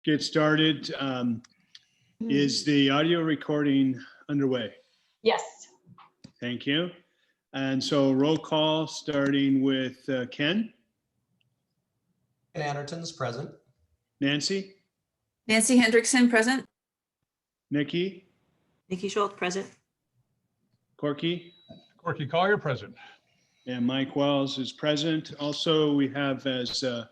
get started. Is the audio recording underway? Yes. Thank you. And so roll call starting with Ken. Ken Anderton's present. Nancy. Nancy Hendrickson, present. Nikki. Nikki Schultz, present. Corky. Corky Collier, present. And Mike Wells is present. Also, we have as a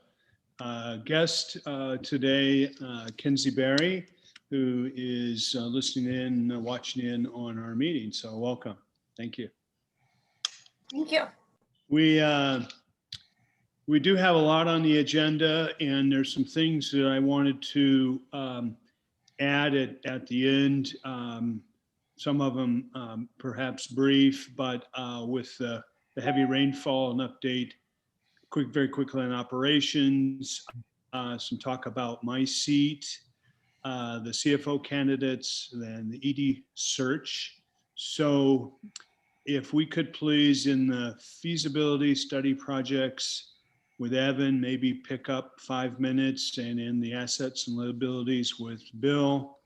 guest today, Kenzie Berry, who is listening in, watching in on our meeting. So welcome. Thank you. Thank you. We do have a lot on the agenda, and there's some things that I wanted to add at the end. Some of them perhaps brief, but with the heavy rainfall, an update very quickly on operations, some talk about my seat, the CFO candidates, then the ED search. So if we could please, in the feasibility study projects with Evan, maybe pick up 5 minutes, and in the assets and liabilities with Bill,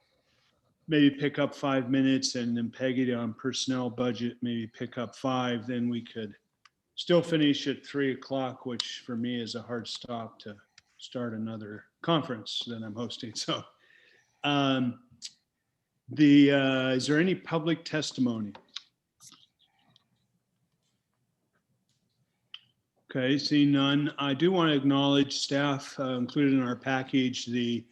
maybe pick up 5 minutes, and then Peggy on personnel budget, maybe pick up 5, then we could still finish at 3 o'clock, which for me is a hard stop to start another conference that I'm hosting. So is there any public testimony? Okay, seeing none. I do want to acknowledge staff included in our package, the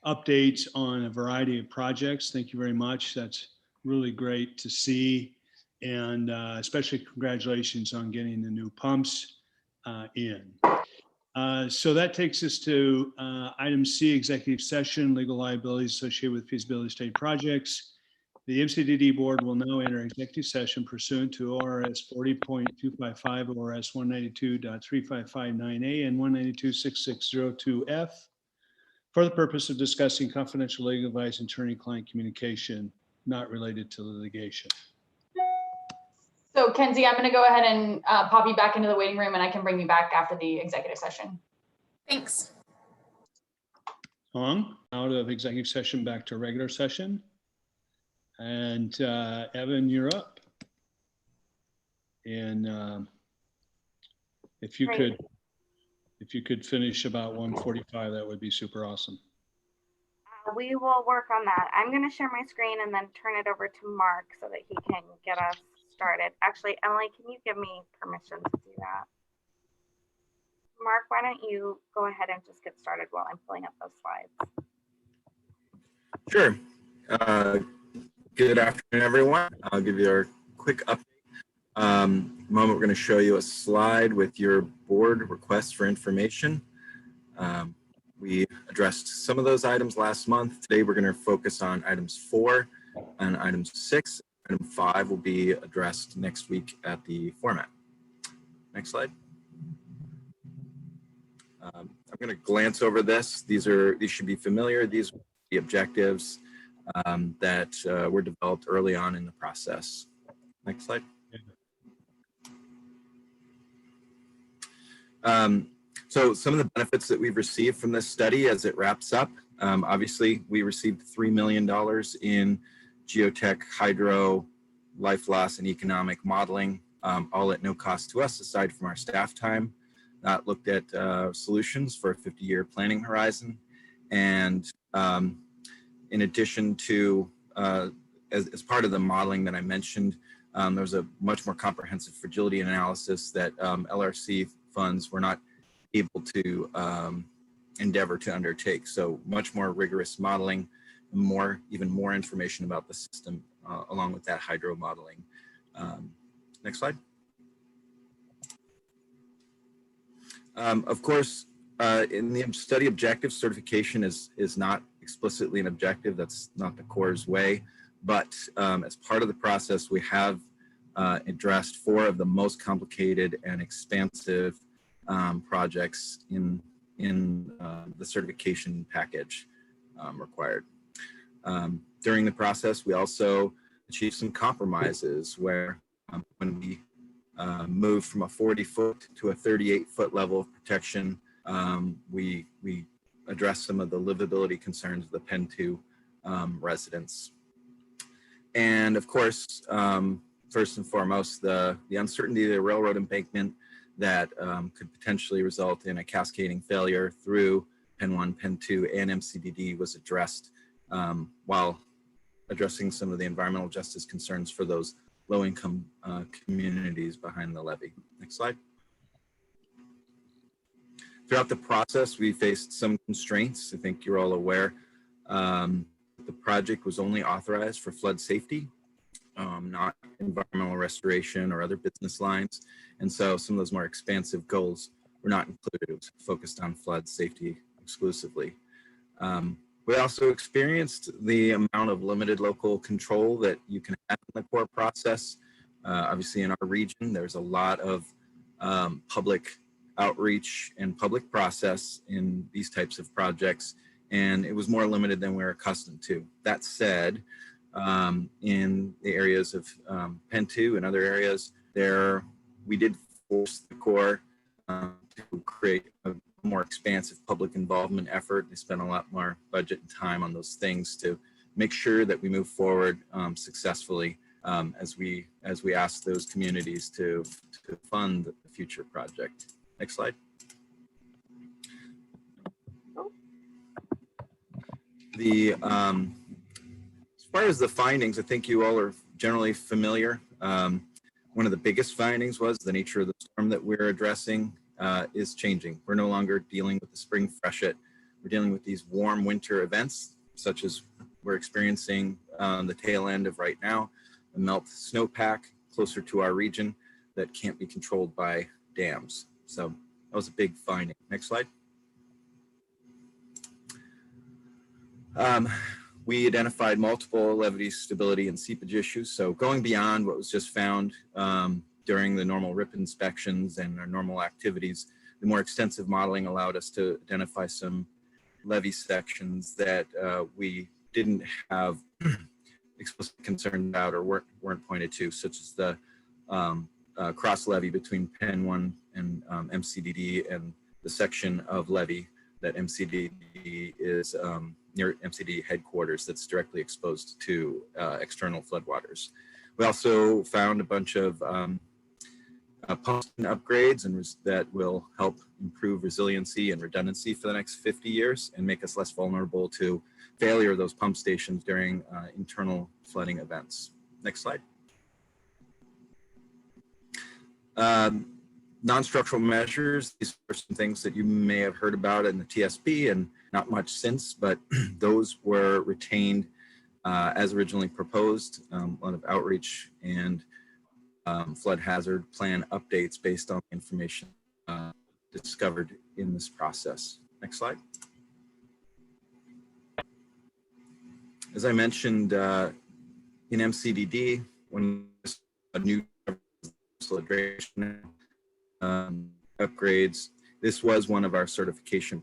updates on a variety of projects. Thank you very much. That's really great to see. And especially congratulations on getting the new pumps in. So that takes us to item C, executive session, legal liabilities associated with feasibility study projects. The MCDD board will now enter executive session pursuant to ORS 40.255, ORS 192.3559A, and 192.6602F for the purpose of discussing confidential legal advice and attorney-client communication not related to litigation. So Kenzie, I'm going to go ahead and pop you back into the waiting room, and I can bring you back after the executive session. Thanks. Out of executive session back to regular session. And Evan, you're up. And if you could finish about 1:45, that would be super awesome. We will work on that. I'm going to share my screen and then turn it over to Mark so that he can get us started. Actually, Emily, can you give me permission to do that? Mark, why don't you go ahead and just get started while I'm pulling up those slides? Sure. Good afternoon, everyone. I'll give you a quick update. Moment, we're going to show you a slide with your board requests for information. We addressed some of those items last month. Today, we're going to focus on items 4 and item 6. Item 5 will be addressed next week at the format. Next slide. I'm going to glance over this. These should be familiar. These are the objectives that were developed early on in the process. Next slide. So some of the benefits that we've received from this study as it wraps up, obviously we received $3 million in geotech, hydro, life loss, and economic modeling, all at no cost to us aside from our staff time. That looked at solutions for a 50-year planning horizon. And in addition to, as part of the modeling that I mentioned, there was a much more comprehensive fragility analysis that LRC funds were not able to endeavor to undertake. So much more rigorous modeling, even more information about the system along with that hydro modeling. Next slide. Of course, in the study objective, certification is not explicitly an objective. That's not the Corps' way. But as part of the process, we have addressed 4 of the most complicated and expansive projects in the certification package required. During the process, we also achieved some compromises where when we moved from a 40-foot to a 38-foot level of protection, we address some of the livability concerns of the Penn 2 residents. And of course, first and foremost, the uncertainty of the railroad embankment that could potentially result in a cascading failure through Penn 1, Penn 2, and MCDD was addressed while addressing some of the environmental justice concerns for those low-income communities behind the levee. Next slide. Throughout the process, we faced some constraints. I think you're all aware. The project was only authorized for flood safety, not environmental restoration or other business lines. And so some of those more expansive goals were not included. It was focused on flood safety exclusively. We also experienced the amount of limited local control that you can have in the core process. Obviously in our region, there's a lot of public outreach and public process in these types of projects, and it was more limited than we're accustomed to. That said, in the areas of Penn 2 and other areas, we did force the Corps to create a more expansive public involvement effort. They spent a lot more budget and time on those things to make sure that we move forward successfully as we ask those communities to fund the future project. Next slide. As far as the findings, I think you all are generally familiar. One of the biggest findings was the nature of the storm that we're addressing is changing. We're no longer dealing with the spring freshet. We're dealing with these warm winter events, such as we're experiencing the tail end of right now, a melt snowpack closer to our region that can't be controlled by dams. So that was a big finding. Next slide. We identified multiple levee stability and seepage issues. So going beyond what was just found during the normal RIP inspections and our normal activities, the more extensive modeling allowed us to identify some levee sections that we didn't have explicit concerns about or weren't pointed to, such as the cross levee between Penn 1 and MCDD, and the section of levee that MCDD is near MCDD headquarters that's directly exposed to external floodwaters. We also found a bunch of pump upgrades that will help improve resiliency and redundancy for the next 50 years and make us less vulnerable to failure of those pump stations during internal flooding events. Next slide. Non-structural measures, these are some things that you may have heard about in the TSP and not much since, but those were retained as originally proposed. A lot of outreach and flood hazard plan updates based on information discovered in this process. Next slide. As I mentioned, in MCDD, when a new upgrades, this was one of our certification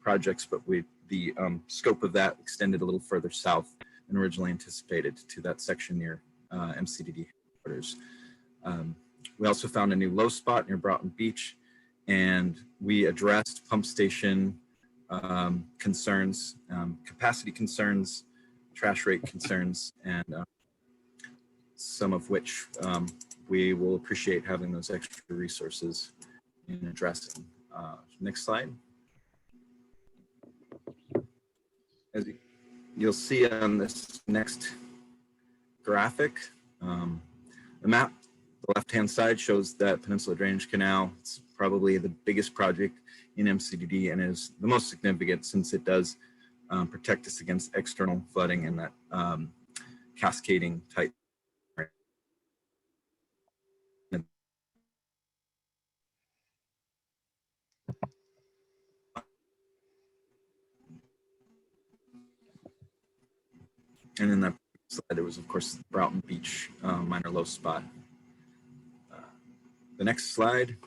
projects, but the scope of that extended a little further south than originally anticipated to that section near MCDD headquarters. We also found a new low spot near Broughton Beach, and we addressed pump station concerns, capacity concerns, trash rate concerns, and some of which we will appreciate having those extra resources in addressing. Next slide. As you'll see on this next graphic, the map, the left-hand side shows that Peninsula Drainage Canal. It's probably the biggest project in MCDD and is the most significant since it does protect us against external flooding and that cascading type. And in that slide, there was, of course, Broughton Beach minor low spot. The next slide,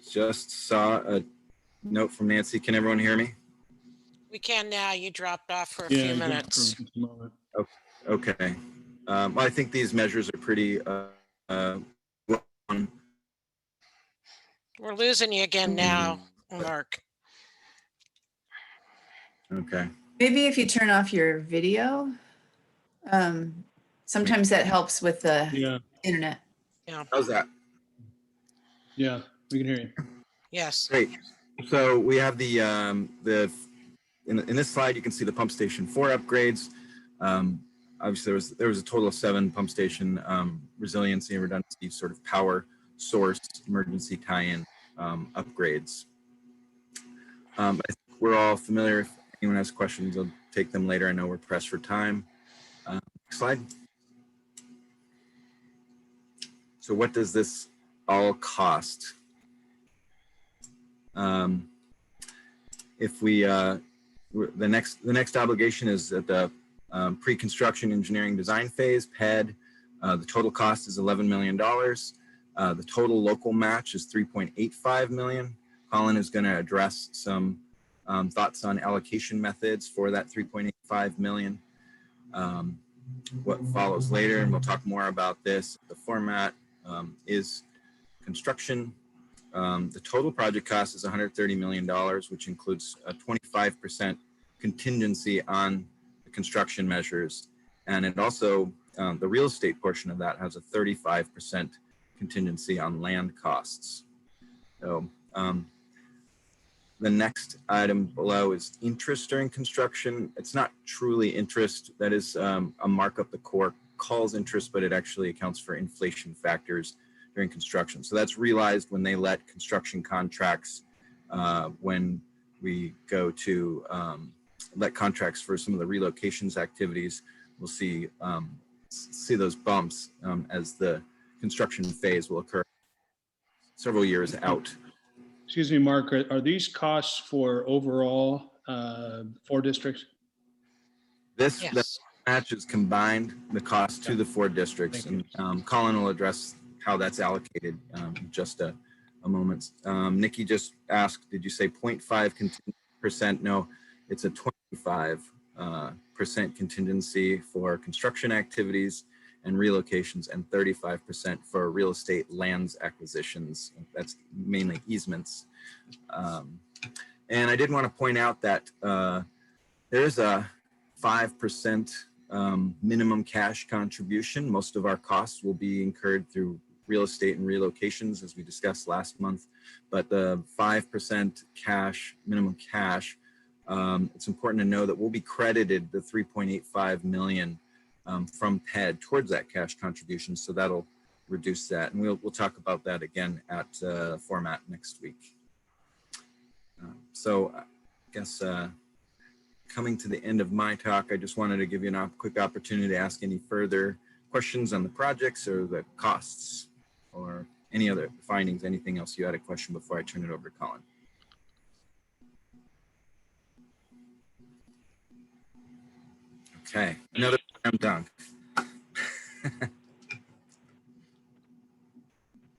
just saw a note from Nancy. Can everyone hear me? We can now. You dropped off for a Yeah, few you got it minutes. for just a moment. Okay. Well, I think these measures are pretty well. We're losing you again now, Mark. Okay. Maybe if you turn off your video, sometimes that helps with the Yeah, internet. How's that? yeah, we can hear you. Yes. Great. So we have in this slide, you can see the pump station 4 upgrades. Obviously, there was a total of 7 pump station resiliency and redundancy sort of power source emergency tie-in upgrades. I think we're all familiar. If anyone has questions, I'll take them later. I know we're pressed for time. Next slide. So what does this all cost? If we the next obligation is at the pre-construction engineering design phase, PED. The total cost is $11 million. The total local match is $3.85 million. Colin is going to address some thoughts on allocation methods for that $3.85 million. What follows later, and we'll talk more about this, the format is construction. The total project cost is $130 million, which includes a 25% contingency on the construction measures. And it also, the real estate portion of that has a 35% contingency on land costs. So the next item below is interest during construction. It's not truly interest. That is a markup the Corps calls interest, but it actually accounts for inflation factors during construction. So that's realized when they let construction contracts, when we go to let contracts for some of the relocations activities, we'll see those bumps as the construction phase will occur several years out. Excuse me, Mark, are these costs for overall 4 districts? This Yes. the match is combined the cost to the 4 districts, and Colin will address how that's allocated in just a moment. Nikki just asked, did you say 0.5%? No, it's a 25% contingency for construction activities and relocations, and 35% for real estate lands acquisitions. That's mainly easements. And I did want to point out that there's a 5% minimum cash contribution. Most of our costs will be incurred through real estate and relocations, as we discussed last month, but the 5% cash, minimum cash, it's important to know that we'll be credited the $3.85 million from PED towards that cash contribution, so that'll reduce that, and we'll talk about that again at format next week. So I guess coming to the end of my talk, I just wanted to give you a quick opportunity to ask any further questions on the projects or the costs or any other findings, anything else you had a question before I turn it over to Colin. Okay, another slam dunk.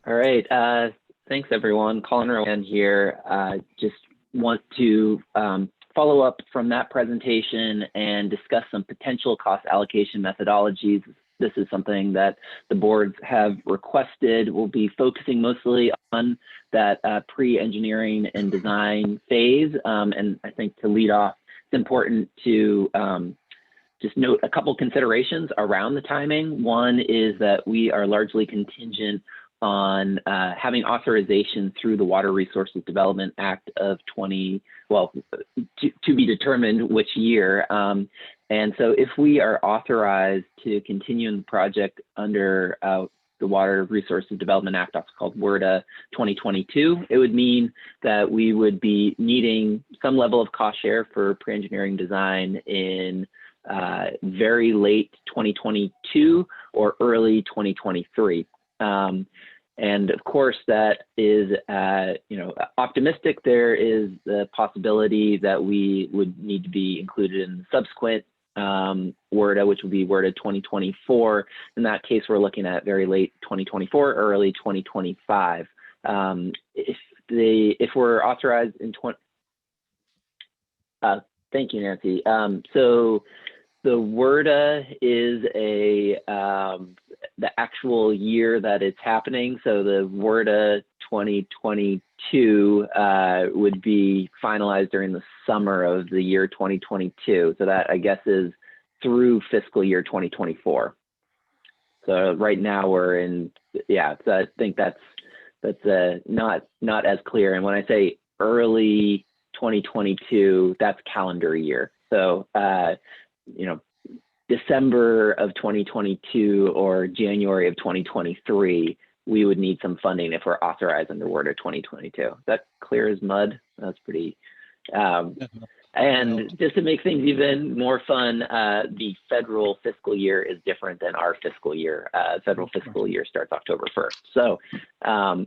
All right, thanks everyone. Colin Rowan here. Just want to follow up from that presentation and discuss some potential cost allocation methodologies. This is something that the boards have requested. We'll be focusing mostly on that pre-engineering and design phase. And I think to lead off, it's important to just note a couple considerations around the timing. One is that we are largely contingent on having authorization through the Water Resources Development Act of to be determined which year. And so if we are authorized to continue in the project under the Water Resources Development Act, also called WRDA 2022, it would mean that we would be needing some level of cost share for pre-engineering design in very late 2022 or early 2023. And of course, that is, optimistic. There is the possibility that we would need to be included in the subsequent WRDA, which would be WRDA 2024. In that case, we're looking at very late 2024, early 2025. If we're authorized in thank you, Nancy. So the WRDA is the actual year that it's happening. So the WRDA 2022 would be finalized during the summer of the year 2022. So that, I guess, is through fiscal year 2024. So right now we're in, yeah, so I think that's not as clear. And when I say early 2022, that's calendar year. So, you know, December of 2022 or January of 2023, we would need some funding if we're authorized under WRDA 2022. Is that clear as mud? That's pretty, and just to make things even more fun, the federal fiscal year is different than our fiscal year. Federal fiscal year starts October 1st. So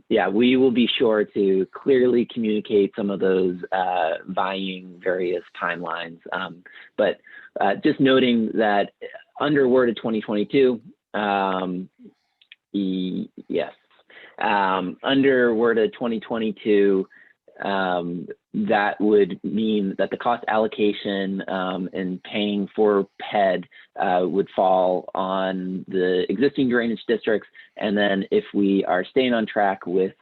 yeah, we will be sure to clearly communicate some of those vying various timelines. But just noting that under WRDA 2022, yes, under WRDA 2022, that would mean that the cost allocation and paying for PED would fall on the existing drainage districts. And then if we are staying on track with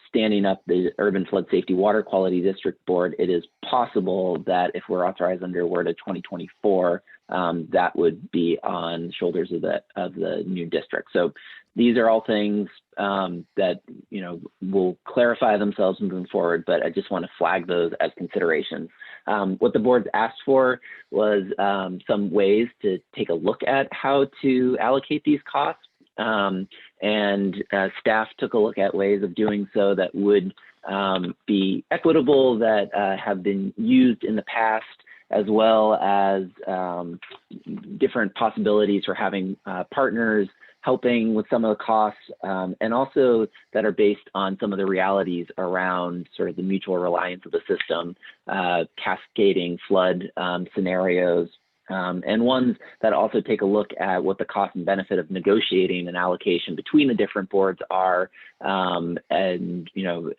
standing up the Urban Flood Safety Water Quality District Board, it is possible that if we're authorized under WRDA 2024, that would be on shoulders of the new district. So these are all things that, you know, will clarify themselves moving forward, but I just want to flag those as considerations. What the board asked for was some ways to take a look at how to allocate these costs. And staff took a look at ways of doing so that would be equitable, that have been used in the past, as well as different possibilities for having partners helping with some of the costs, and also that are based on some of the realities around sort of the mutual reliance of the system, cascading flood scenarios, and ones that also take a look at what the cost and benefit of negotiating an allocation between the different boards are, and, you know,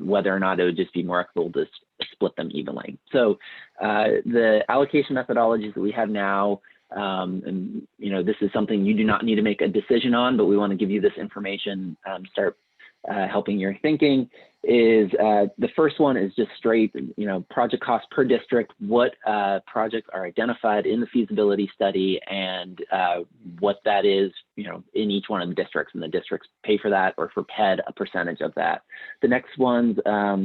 whether or not it would just be more equitable to split them evenly. So the allocation methodologies that we have now, and, you know, this is something you do not need to make a decision on, but we want to give you this information, start helping your thinking, is the first one is just straight, you know, project cost per district, what projects are identified in the feasibility study, and what that is, you know, in each one of the districts, and the districts pay for that, or for PED, a percentage of that. The next ones,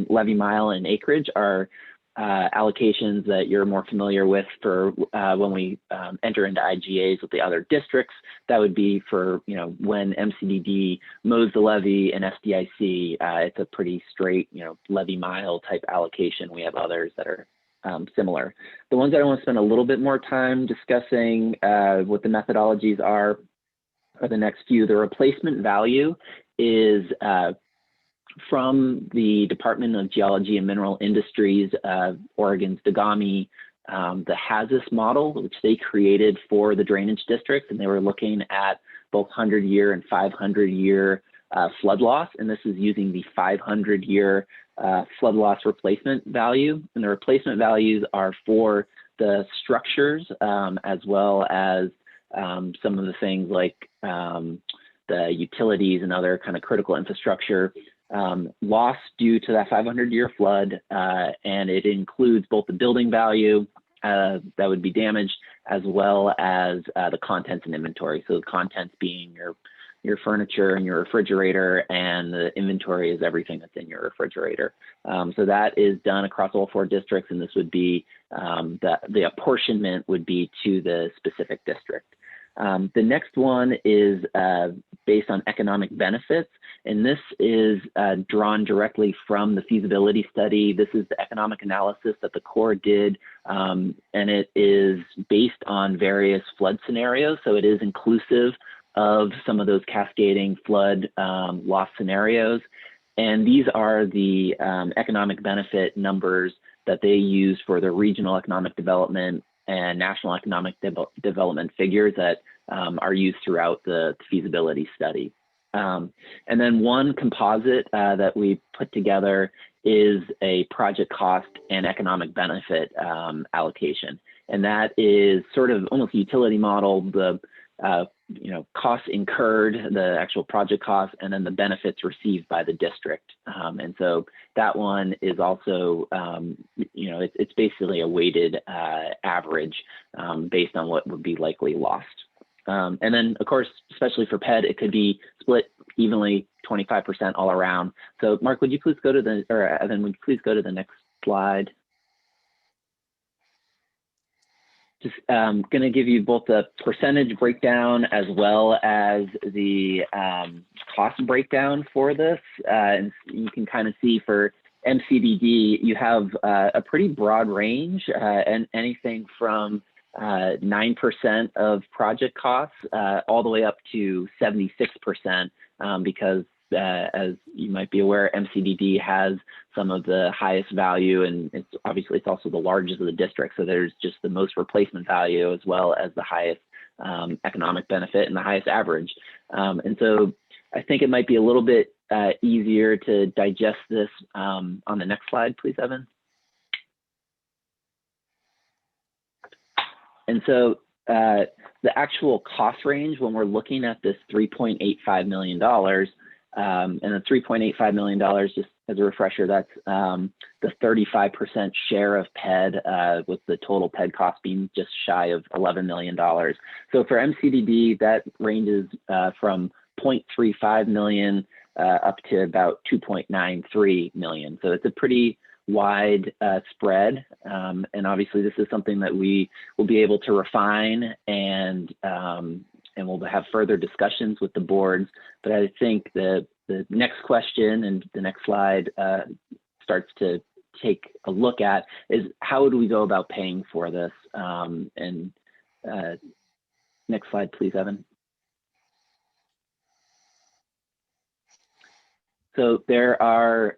levy mile and acreage, are allocations that you're more familiar with for when we enter into IGAs with the other districts. That would be for, you know, when MCDD mows the levy and SDIC, it's a pretty straight, you know, levy mile type allocation. We have others that are similar. The ones that I want to spend a little bit more time discussing what the methodologies are the next few. The replacement value is from the Department of Geology and Mineral Industries, Oregon's DGAMI, the HAZIS model, which they created for the drainage districts, and they were looking at both 100-year and 500-year flood loss, and this is using the 500-year flood loss replacement value. And the replacement values are for the structures, as well as some of the things like the utilities and other kind of critical infrastructure loss due to that 500-year flood, and it includes both the building value that would be damaged, as well as the contents and inventory. So the contents being your furniture and your refrigerator, and the inventory is everything that's in your refrigerator. So that is done across all 4 districts, and this would be the apportionment would be to the specific district. The next one is based on economic benefits, and this is drawn directly from the feasibility study. This is the economic analysis that the Corps did, and it is based on various flood scenarios. So it is inclusive of some of those cascading flood loss scenarios. And these are the economic benefit numbers that they use for the regional economic development and national economic development figures that are used throughout the feasibility study. And then one composite that we put together is a project cost and economic benefit allocation. And that is sort of almost a utility model. The costs incurred, the actual project costs, and then the benefits received by the district. And so that one is also, it's basically a weighted average based on what would be likely lost. And then, of course, especially for PED, it could be split evenly, 25% all around. So, Mark, would you please go to the, or Evan, would you please go to the next slide? Just going to give you both the percentage breakdown as well as the cost breakdown for this. And you can kind of see for MCDD, you have a pretty broad range, and anything from 9% of project costs all the way up to 76%, because as you might be aware, MCDD has some of the highest value, and it's also the largest of the district. So there's just the most replacement value as well as the highest economic benefit and the highest average. And so I think it might be a little bit easier to digest this on the next slide, please, Evan. And so the actual cost range when we're looking at this $3.85 million, and the $3.85 million, just as a refresher, that's the 35% share of PED, with the total PED cost being just shy of $11 million. So for MCDD, that ranges from 0.35 million up to about 2.93 million. So it's a pretty wide spread, and obviously this is something that we will be able to refine, and we'll have further discussions with the boards. But I think the next question and the next slide starts to take a look at is how do we go about paying for this? And next slide, please, Evan. So there are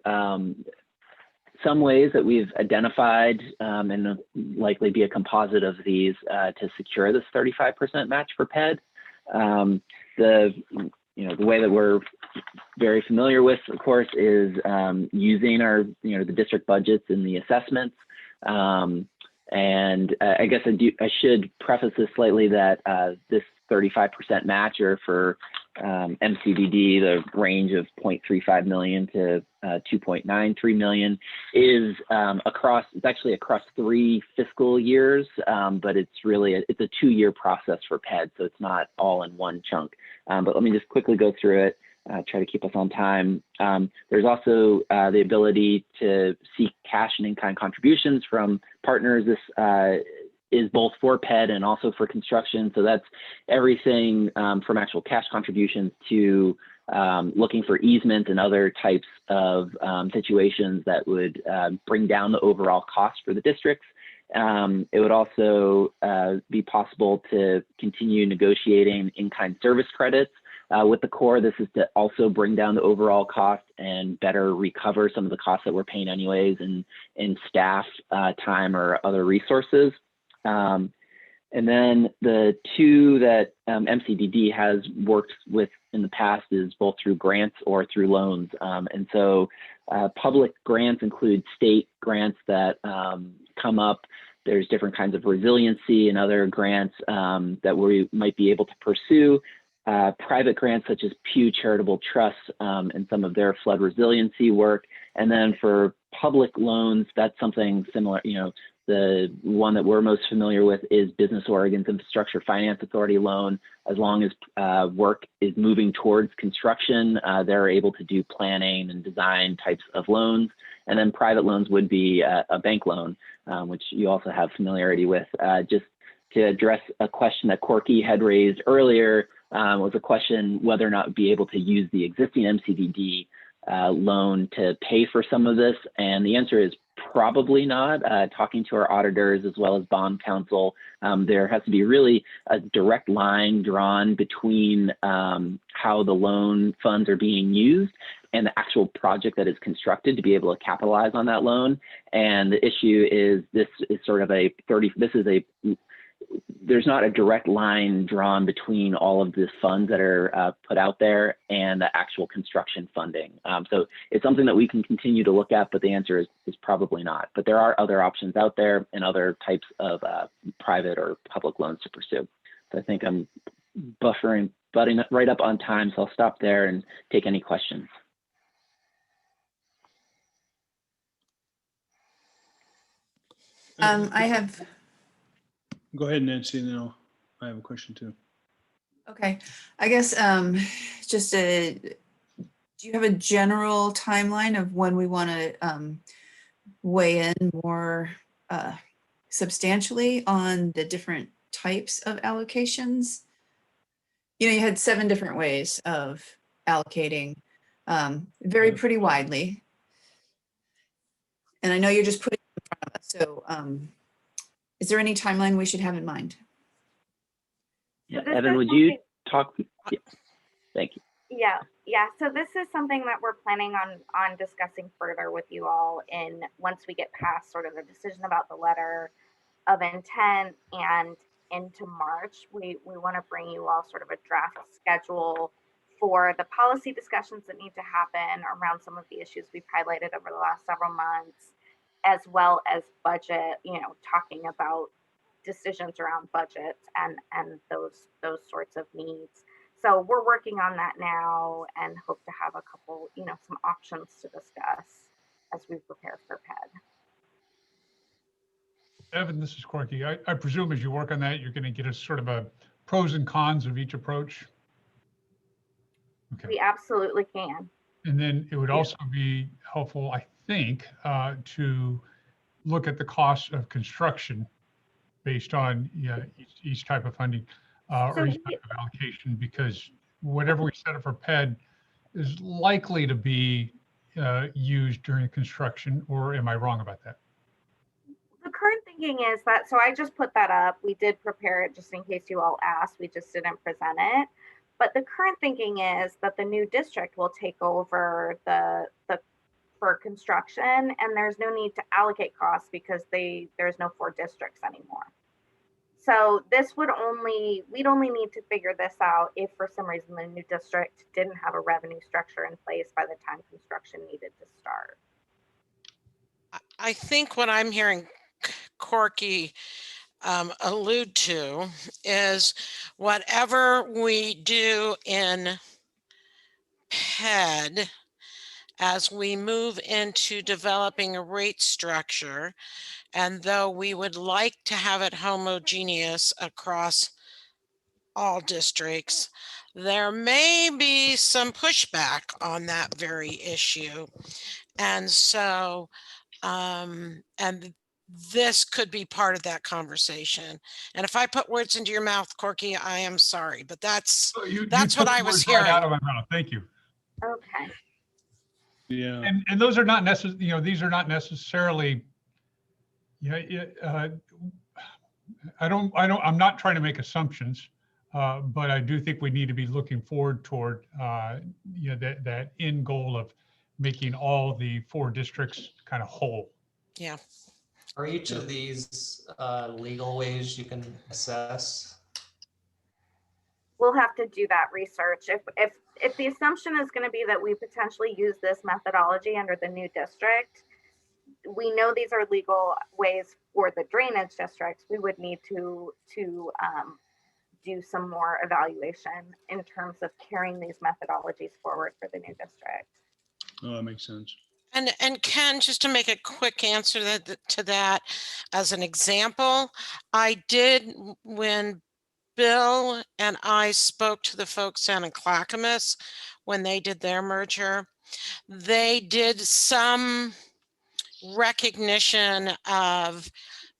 some ways that we've identified, and likely be a composite of these to secure this 35% match for PED. The way that we're very familiar with, of course, is using our, the district budgets and the assessments. And I guess I should preface this slightly that this 35% matcher for MCDD, the range of 0.35 million to 2.93 million, is it's actually across 3 fiscal years, but it's really it's a 2-year process for PED, so it's not all in one chunk. But let me just quickly go through it, try to keep us on time. There's also the ability to seek cash and in-kind contributions from partners. This is both for PED and also for construction. So that's everything from actual cash contributions to looking for easement and other types of situations that would bring down the overall cost for the districts. It would also be possible to continue negotiating in-kind service credits with the Corps. This is to also bring down the overall cost and better recover some of the costs that we're paying anyways in staff time or other resources. And then the two that MCDD has worked with in the past is both through grants or through loans. And so public grants include state grants that come up. There's different kinds of resiliency and other grants that we might be able to pursue. Private grants such as Pew Charitable Trust and some of their flood resiliency work. And then for public loans, that's something similar. The one that we're most familiar with is Business Oregon's Infrastructure Finance Authority loan. As long as work is moving towards construction, they're able to do planning and design types of loans. And then private loans would be a bank loan, which you also have familiarity with. Just to address a question that Corky had raised earlier, was a question whether or not be able to use the existing MCDD loan to pay for some of this. And the answer is probably not. Talking to our auditors as well as bond counsel, there has to be really a direct line drawn between how the loan funds are being used and the actual project that is constructed to be able to capitalize on that loan. And the issue is this is sort of there's not a direct line drawn between all of the funds that are put out there and the actual construction funding. So it's something that we can continue to look at, but the answer is probably not. But there are other options out there and other types of private or public loans to pursue. So I think I'm butting right up on time, so I'll stop there and take any questions. I have, Go ahead, Nancy, and then I have a question too. okay, I guess just do you have a general timeline of when we want to weigh in more substantially on the different types of allocations? You had 7 different ways of allocating, very pretty widely. And I know you're just putting it in front of us. So is there any timeline we should have in mind? Yeah, this Evan, is would you something- talk? Yeah. Thank you. Yeah. So this is something that we're planning on discussing further with you all in once we get past sort of the decision about the letter of intent and into March. We want to bring you all sort of a draft schedule for the policy discussions that need to happen around some of the issues we've highlighted over the last several months, as well as budget, talking about decisions around budgets and those sorts of needs. So we're working on that now and hope to have a couple, some options to discuss as we prepare for PED. Evan, this is Corky. I presume as you work on that, you're going to get a sort of a pros and cons of each approach. Okay. We absolutely can. And then it would also be helpful, I think, to look at the cost of construction based on each type of funding or each type of allocation, because whatever we set up for PED is likely to be used during construction, or am I wrong about that? The current thinking is that, so I just put that up. We did prepare it just in case you all asked. We just didn't present it. But the current thinking is that the new district will take over the for construction, and there's no need to allocate costs because there's no 4 districts anymore. So we'd only need to figure this out if for some reason the new district didn't have a revenue structure in place by the time construction needed to start. I think what I'm hearing Corky allude to is whatever we do in PED as we move into developing a rate structure, and though we would like to have it homogeneous across all districts, there may be some pushback on that very issue. And so, and this could be part of that conversation. And if I put words into your mouth, Corky, I am sorry, but that's what I was hearing. Right out of my mouth. Thank you. Okay. Yeah. And those are not necessarily, these are not necessarily, I'm not trying to make assumptions, but I do think we need to be looking forward toward, that end goal of making all the 4 districts kind of whole. Yeah. Are each of these legal ways you can assess? We'll have to do that research. If the assumption is going to be that we potentially use this methodology under the new district, we know these are legal ways for the drainage districts. We would need to do some more evaluation in terms of carrying these methodologies forward for the new district. Oh, that makes sense. And Ken, just to make a quick answer to that, as an example, I did, when Bill and I spoke to the folks down in Clackamas when they did their merger, they did some recognition of,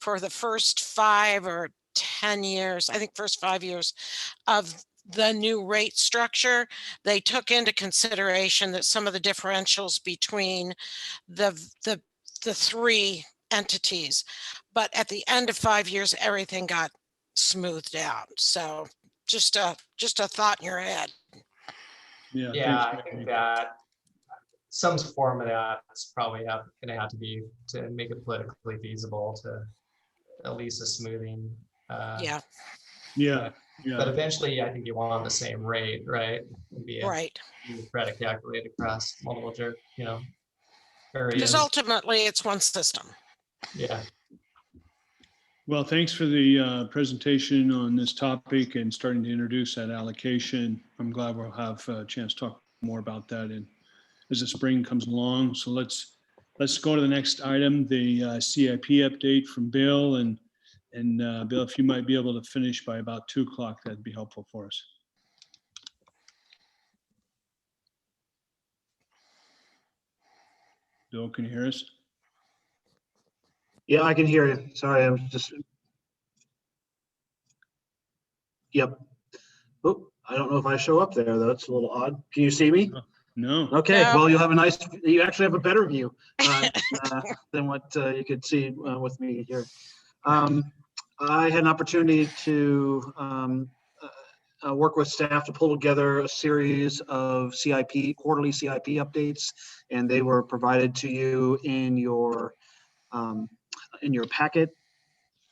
for the first 5 or 10 years, I think first 5 years of the new rate structure, they took into consideration that some of the differentials between the 3 entities, but at the end of 5 years, everything got smoothed out. So just a thought in your head. Yeah. Yeah, thanks, I think Mary. that some form of that's probably going to have to be to make it politically feasible to at least a smoothing. Yeah. Yeah. But eventually, I think you want the same rate, right? Right. You try to calculate across multiple, Because areas. ultimately it's one system. Yeah. Well, thanks for the presentation on this topic and starting to introduce that allocation. I'm glad we'll have a chance to talk more about that as the spring comes along. So let's go to the next item, the CIP update from Bill. And Bill, if you might be able to finish by about 2 o'clock, that'd be helpful for us. Bill, can you hear us? Yeah, I can hear you. Sorry, I was just. Yep. Oh, I don't know if I show up there though. It's a little odd. Can you see me? No. Okay. No. Well, you actually have a better view than what you could see with me here. I had an opportunity to work with staff to pull together a series of quarterly CIP updates, and they were provided to you in your packet.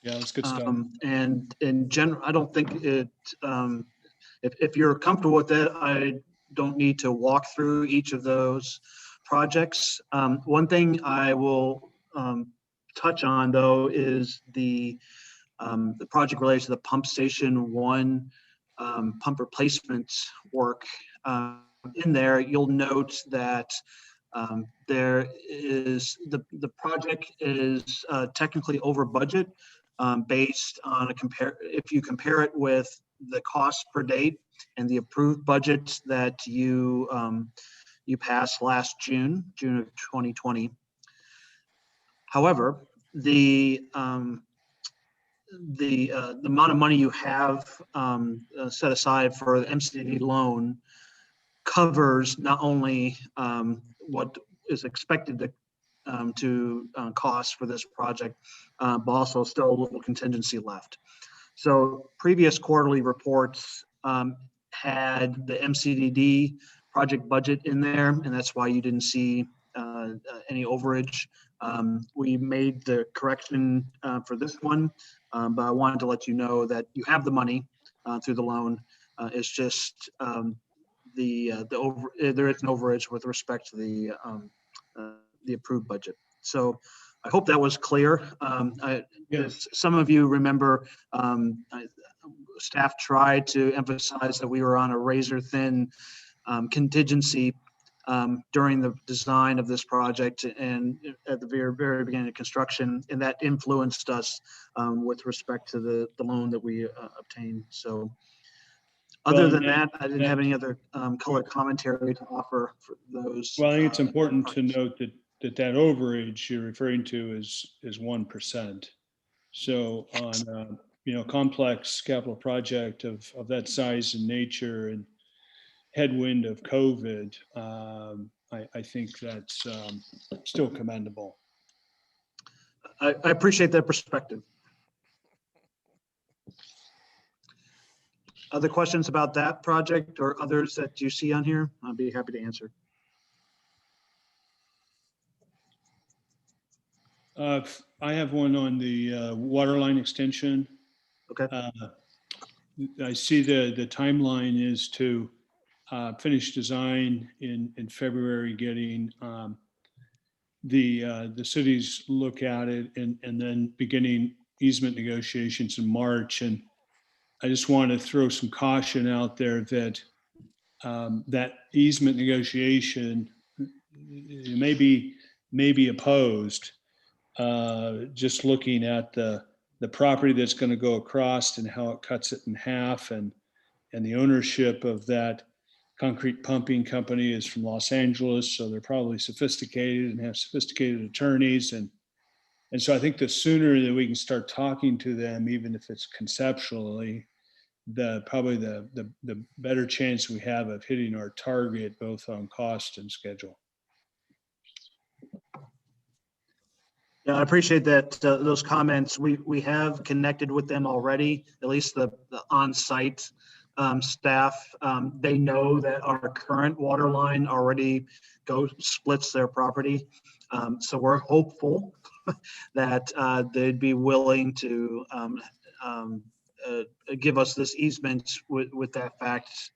Yeah, that's good stuff. And in general, I don't think it, if you're comfortable with it, I don't need to walk through each of those projects. One thing I will touch on though is the project related to the pump station 1 pump replacement work. In there, you'll note that there is the project is technically over budget based on if you compare it with the cost per date and the approved budget that you passed last June of 2020. However, the amount of money you have set aside for the MCDD loan covers not only what is expected to cost for this project, but also still a little contingency left. So previous quarterly reports had the MCDD project budget in there, and that's why you didn't see any overage. We made the correction for this one, but I wanted to let you know that you have the money through the loan. It's just there is an overage with respect to the approved budget. So I hope that was clear. Yes. Some of you remember staff tried to emphasize that we were on a razor thin contingency during the design of this project and at the very, very beginning of construction, and that influenced us with respect to the loan that we obtained. So other than that, I didn't have any other color commentary to offer for those. Well, I think it's important to note that overage you're referring to is 1%. So on complex capital project of that size and nature and headwind of COVID, I think that's still commendable. I appreciate that perspective. Other questions about that project or others that you see on here? I'll be happy to answer. I have one on the water line extension. Okay. I see the timeline is to finish design in February, getting the cities look at it, and then beginning easement negotiations in March. And I just want to throw some caution out there that that easement negotiation may be opposed. Just looking at the property that's going to go across and how it cuts it in half, and the ownership of that concrete pumping company is from Los Angeles, so they're probably sophisticated and have sophisticated attorneys, and so I think the sooner that we can start talking to them, even if it's conceptually, probably the better chance we have of hitting our target both on cost and schedule. Yeah, I appreciate that those comments. We have connected with them already, at least the on-site staff. They know that our current water line already splits their property. So we're hopeful that they'd be willing to give us this easement with that fact.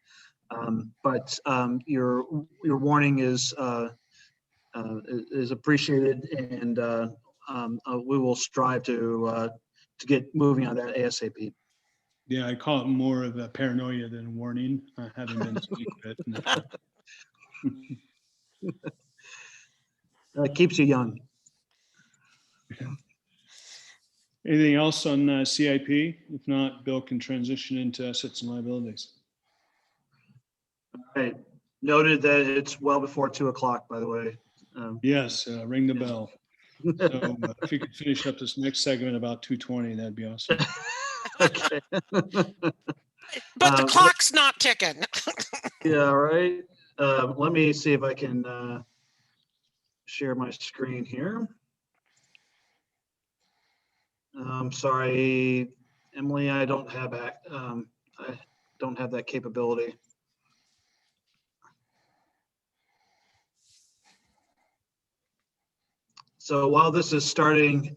But your warning is appreciated, and we will strive to to get moving on that ASAP. Yeah, I call it more of a paranoia than a warning, having been sick. But It keeps you young. anything else on CIP? If not, Bill can transition into assets and liabilities. Right. Noted that it's well before 2:00, by the way. Yes, ring the bell. So if you could finish up this next segment about 2:20, that'd be awesome. Okay. But the clock's not ticking. Yeah, right. Let me see if I can share my screen here. Sorry, Emily, I don't have that capability. So while this is starting,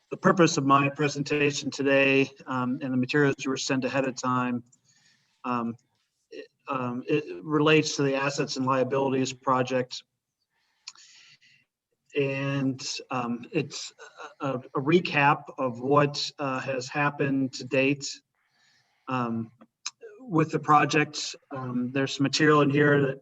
the purpose of my presentation today and the materials you were sent ahead of time, it relates to the assets and liabilities project. And it's a recap of what has happened to date with the project. There's some material in here that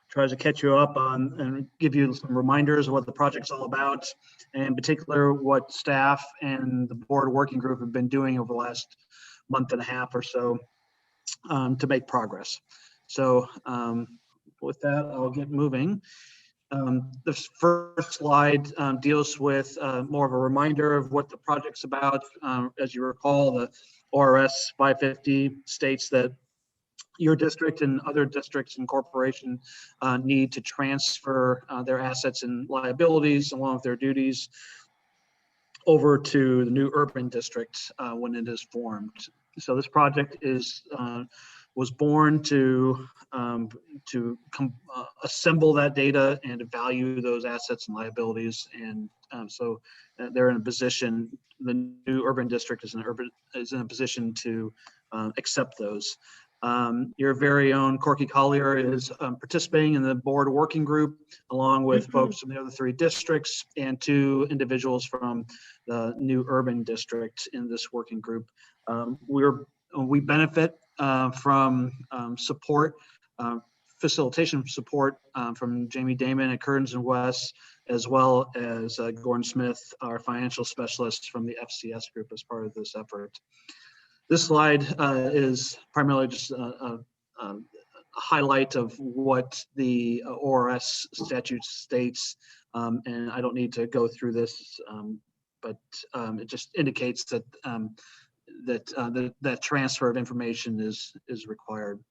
tries to catch you up on and give you some reminders of what the project's all about, and in particular what staff and the board working group have been doing over the last month and a half or so to make progress. So with that, I'll get moving. The first slide deals with more of a reminder of what the project's about. As you recall, the ORS 550 states that your district and other districts and corporation need to transfer their assets and liabilities along with their duties over to the new urban district when it is formed. So this project was born to assemble that data and to value those assets and liabilities. And so they're in a position, the new urban district is in a position to accept those. Your very own Corky Collier is participating in the board working group, along with folks from the other 3 districts and 2 individuals from the new urban district in this working group. We benefit from support, facilitation support from Jamie Damon at Kearns and West, as well as Gordon Smith, our financial specialist from the FCS group as part of this effort. This slide is primarily just a highlight of what the ORS statute states, and I don't need to go through this, but it just indicates that that transfer of information is required.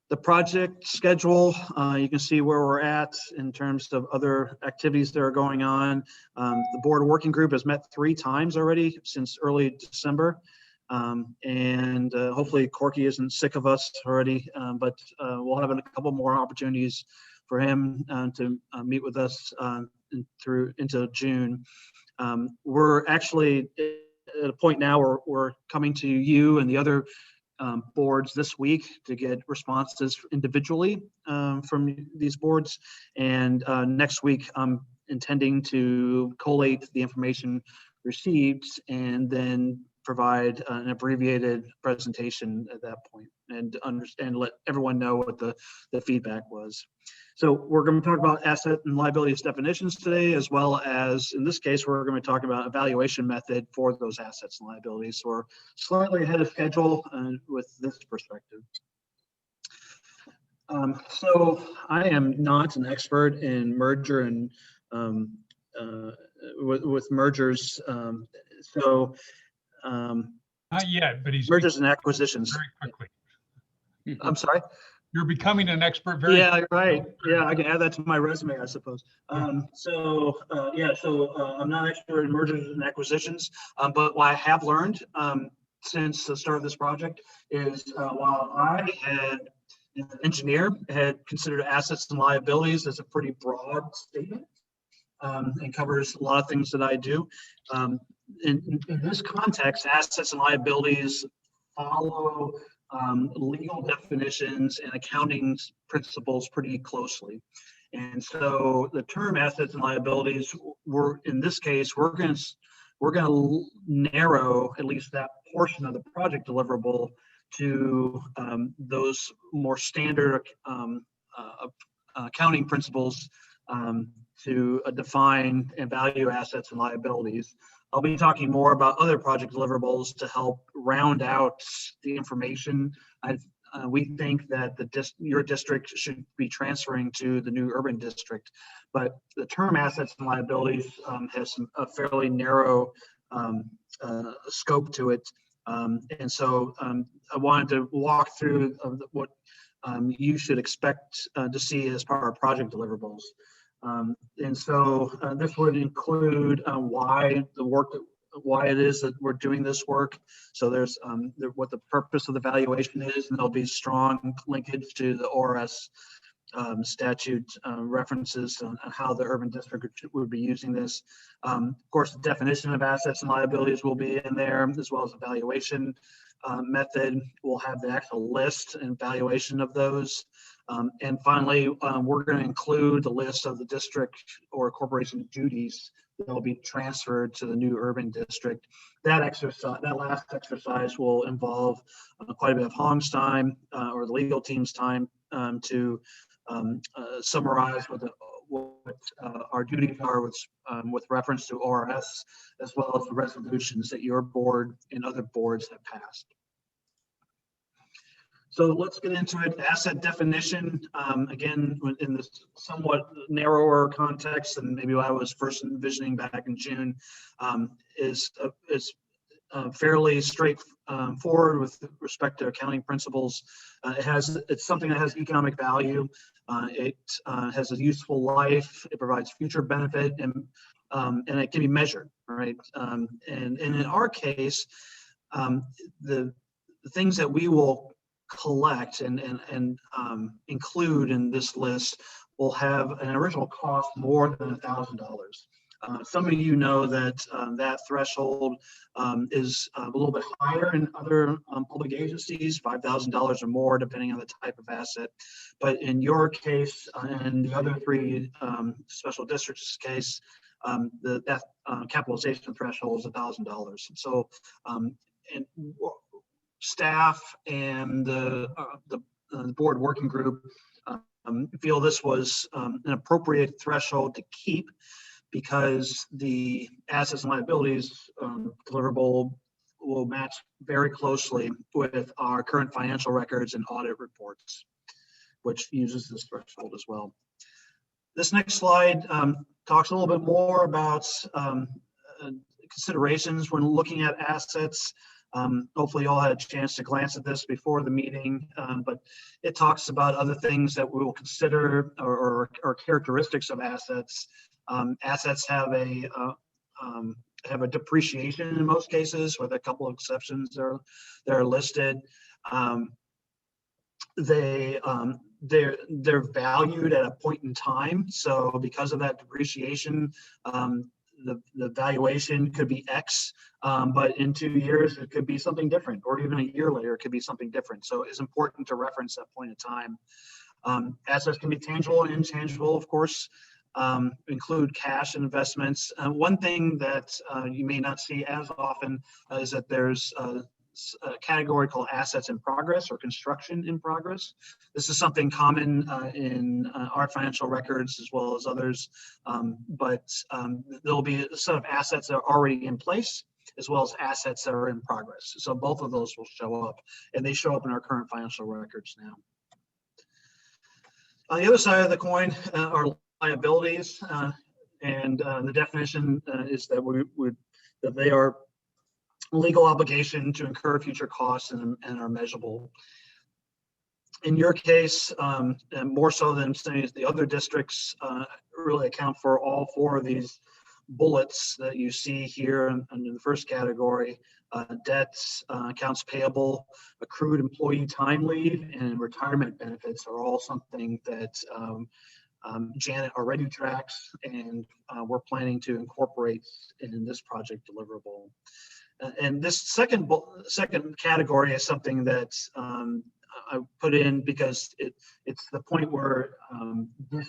The project schedule, you can see where we're at in terms of other activities that are going on. The board working group has met 3 times already since early December. And hopefully Corky isn't sick of us already, but we'll have a couple more opportunities for him to meet with us through into June. We're actually at a point now where we're coming to you and the other boards this week to get responses individually from these boards. And next week, I'm intending to collate the information received and then provide an abbreviated presentation at that point and understand, let everyone know what the feedback was. So we're going to talk about asset and liabilities definitions today, as well as, in this case, we're going to talk about evaluation method for those assets and liabilities. So we're slightly ahead of schedule with this perspective. So I am not an expert in merger and with mergers. Not yet, but he's mergers and acquisitions. very quickly. I'm sorry. You're becoming an expert very Yeah, quickly. right. Yeah, I can add that to my resume, I suppose. So I'm not an expert in mergers and acquisitions, but what I have learned since the start of this project is while I had an engineer had considered assets and liabilities as a pretty broad statement and covers a lot of things that I do. In this context, assets and liabilities follow legal definitions and accounting principles pretty closely. And so the term assets and liabilities, in this case, we're we're going to narrow at least that portion of the project deliverable to those more standard accounting principles to define and value assets and liabilities. I'll be talking more about other project deliverables to help round out the information. We think that your district should be transferring to the new urban district, but the term assets and liabilities has a fairly narrow scope to it. And so I wanted to walk through what you should expect to see as part of project deliverables. And so this would include why it is that we're doing this work. So there's what the purpose of the valuation is, and there'll be strong linkage to the ORS statute references on how the urban district would be using this. Of course, the definition of assets and liabilities will be in there, as well as the valuation method. We'll have the actual list and valuation of those. And finally, we're going to include the list of the district or corporation duties that will be transferred to the new urban district. That last exercise will involve quite a bit of Hong's time or the legal team's time to summarize what our duties are with reference to ORS, as well as the resolutions that your board and other boards have passed. So let's get into it. Asset definition, again, in this somewhat narrower context than maybe what I was first envisioning back in June, is fairly straightforward with respect to accounting principles. It's something that has economic value. It has a useful life. It provides future benefit, and it can be measured, right? And in our case, the things that we will collect and include in this list will have an original cost more than $1,000. Some of you know that that threshold is a little bit higher in other public agencies, $5,000 or more, depending on the type of asset. But in your case and the other three special districts case, that capitalization threshold is $1,000. So staff and the board working group feel this was an appropriate threshold to keep, because the assets and liabilities deliverable will match very closely with our current financial records and audit reports, which uses this threshold as well. This next slide talks a little bit more about considerations when looking at assets. Hopefully you all had a chance to glance at this before the meeting, but it talks about other things that we will consider or characteristics of assets. Assets have a depreciation in most cases, with a couple of exceptions that are listed. They're valued at a point in time. So because of that depreciation, the valuation could be X, but in 2 years it could be something different, or even a year later it could be something different. So it's important to reference that point in time. Assets can be tangible and intangible, of course, include cash and investments. One thing that you may not see as often is that there's a category called assets in progress or construction in progress. This is something common in our financial records as well as others, but there'll be a set of assets that are already in place as well as assets that are in progress. So both of those will show up, and they show up in our current financial records now. On the other side of the coin are liabilities, and the definition is that that they are legal obligation to incur future costs and are measurable. In your case, and more so than some of the other districts, really account for all four of these bullets that you see here in the first category. Debts, accounts payable, accrued employee time leave, and retirement benefits are all something that Janet already tracks, and we're planning to incorporate in this project deliverable. And this second category is something that I put in because it's the point where this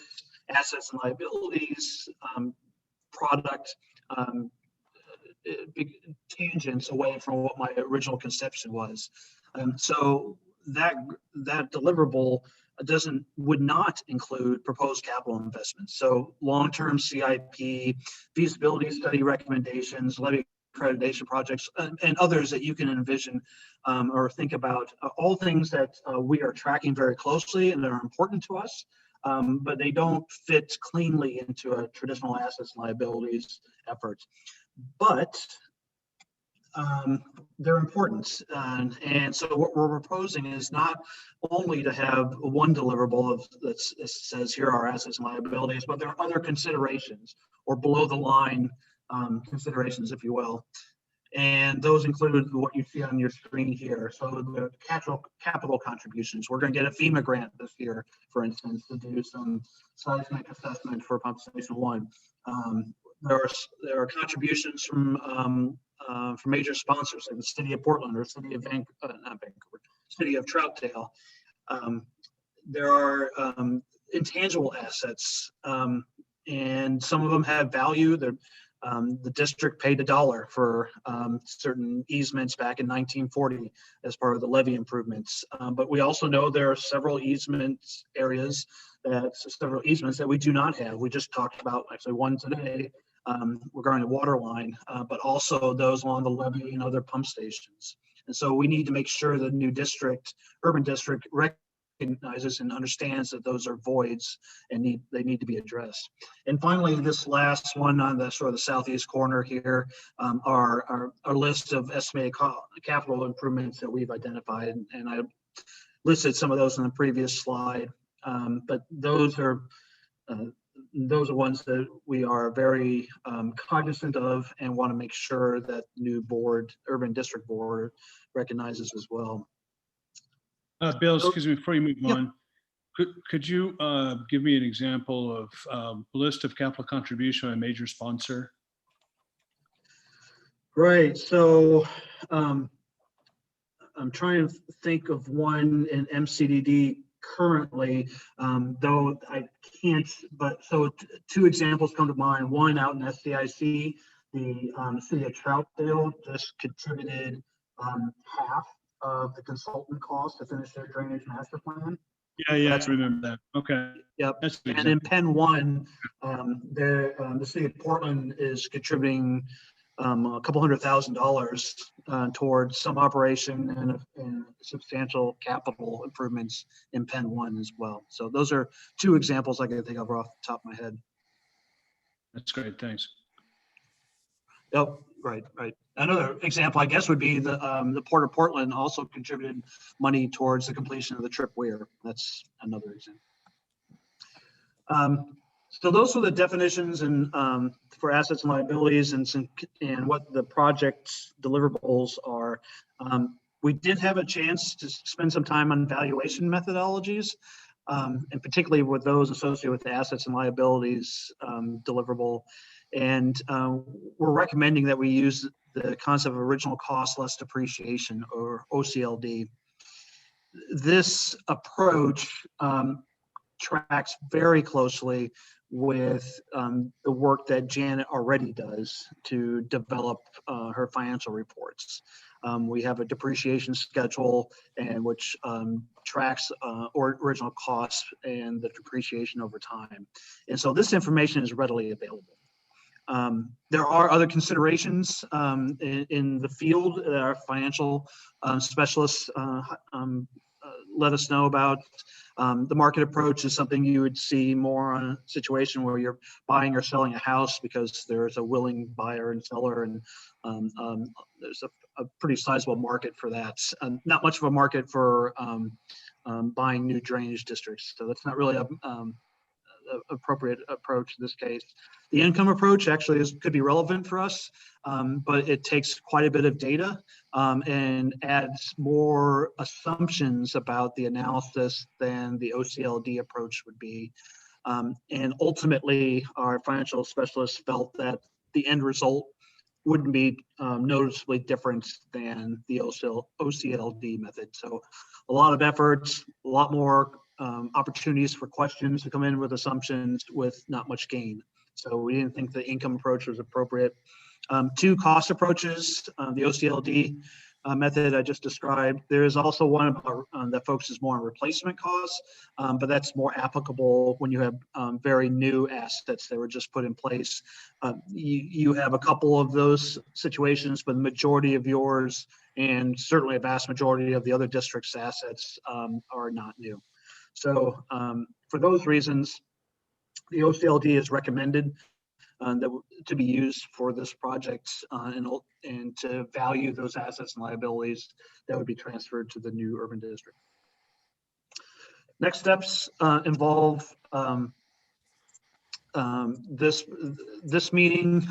assets and liabilities product big tangents away from what my original conception was. So that deliverable would not include proposed capital investments. So long-term CIP, feasibility study recommendations, levy accreditation projects, and others that you can envision or think about, all things that we are tracking very closely and that are important to us, but they don't fit cleanly into a traditional assets and liabilities effort. But they're important. And so what we're proposing is not only to have one deliverable that says here are assets and liabilities, but there are other considerations or below the line considerations, if you will. And those include what you see on your screen here. So the capital contributions. We're going to get a FEMA grant this year, for instance, to do some seismic assessment for Pump Station 1. There are contributions from major sponsors like the City of Portland or City of City of Troutdale. There are intangible assets, and some of them have value. The district paid $1 for certain easements back in 1940 as part of the levee improvements. But we also know there are several easements that we do not have. We just talked about actually one today regarding the water line, but also those along the levee and other pump stations. And so we need to make sure the new urban district recognizes and understands that those are voids and they need to be addressed. And finally, this last one on the sort of the southeast corner here are our list of estimated capital improvements that we've identified. And I listed some of those in the previous slide, but those are ones that we are very cognizant of and want to make sure that new urban district board recognizes as well. Bill, excuse me, before you move Yep. on, could you give me an example of list of capital contribution by major sponsor? Right. So I'm trying to think of one in MCDD currently, though I can't, but so two examples come to mind. One out in SCIC, the City of Troutdale just contributed half of the consultant cost to finish their drainage master plan. Yeah, I remember that. Okay. Yep. That's an And in example. Penn 1, the City of Portland is contributing a couple $100,000 towards some operation and substantial capital improvements in Penn 1 as well. So those are two examples I can think of off the top of my head. That's great. Thanks. Yep. Right. Another example, I guess, would be the Port of Portland also contributed money towards the completion of the Trip Weir. That's another example. So those are the definitions and for assets and liabilities and what the project's deliverables are. We did have a chance to spend some time on valuation methodologies, and particularly with those associated with the assets and liabilities deliverable. And we're recommending that we use the concept of original cost less depreciation, or OCLD. This approach tracks very closely with the work that Janet already does to develop her financial reports. We have a depreciation schedule and which tracks original costs and the depreciation over time. And so this information is readily available. There are other considerations in the field that our financial specialists let us know about. The market approach is something you would see more on a situation where you're buying or selling a house because there's a willing buyer and seller, and there's a pretty sizable market for that. Not much of a market for buying new drainage districts. So that's not really a appropriate approach in this case. The income approach actually could be relevant for us, but it takes quite a bit of data and adds more assumptions about the analysis than the OCLD approach would be. And ultimately, our financial specialists felt that the end result wouldn't be noticeably different than the OCLD method. So a lot of efforts, a lot more opportunities for questions to come in with assumptions with not much gain. So we didn't think the income approach was appropriate. two cost approaches, the OCLD method I just described. There is also one that focuses more on replacement costs, but that's more applicable when you have very new assets that were just put in place. You have a couple of those situations, but the majority of yours, and certainly a vast majority of the other district's assets, are not new. So for those reasons, the OCLD is recommended to be used for this project, and to value those assets and liabilities that would be transferred to the new urban district. Next steps involve this meeting.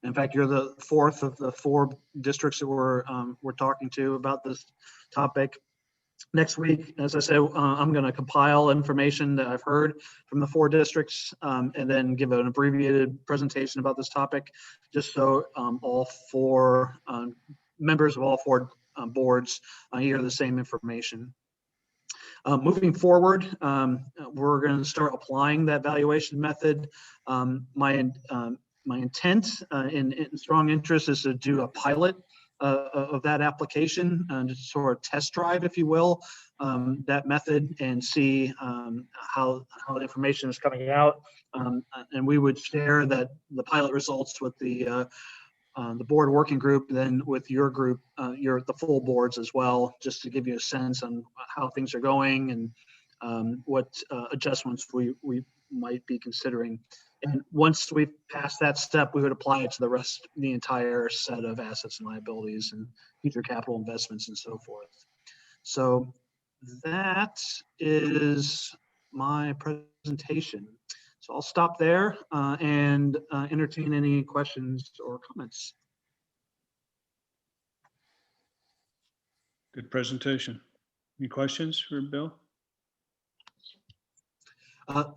In fact, you're the fourth of the 4 districts that we're talking to about this topic. Next week, as I said, I'm going to compile information that I've heard from the 4 districts, and then give an abbreviated presentation about this topic, just so all 4 members of all 4 boards hear the same information. Moving forward, we're going to start applying that valuation method. My intent and strong interest is to do a pilot of that application, and just sort of test drive, if you will, that method, and see how the information is coming out. And we would share the pilot results with the board working group, then with your group, the full boards as well, just to give you a sense on how things are going and what adjustments we might be considering. And once we pass that step, we would apply it to the entire set of assets and liabilities and future capital investments and so forth. So that is my presentation. So I'll stop there and entertain any questions or comments. Good presentation. Any questions for Bill?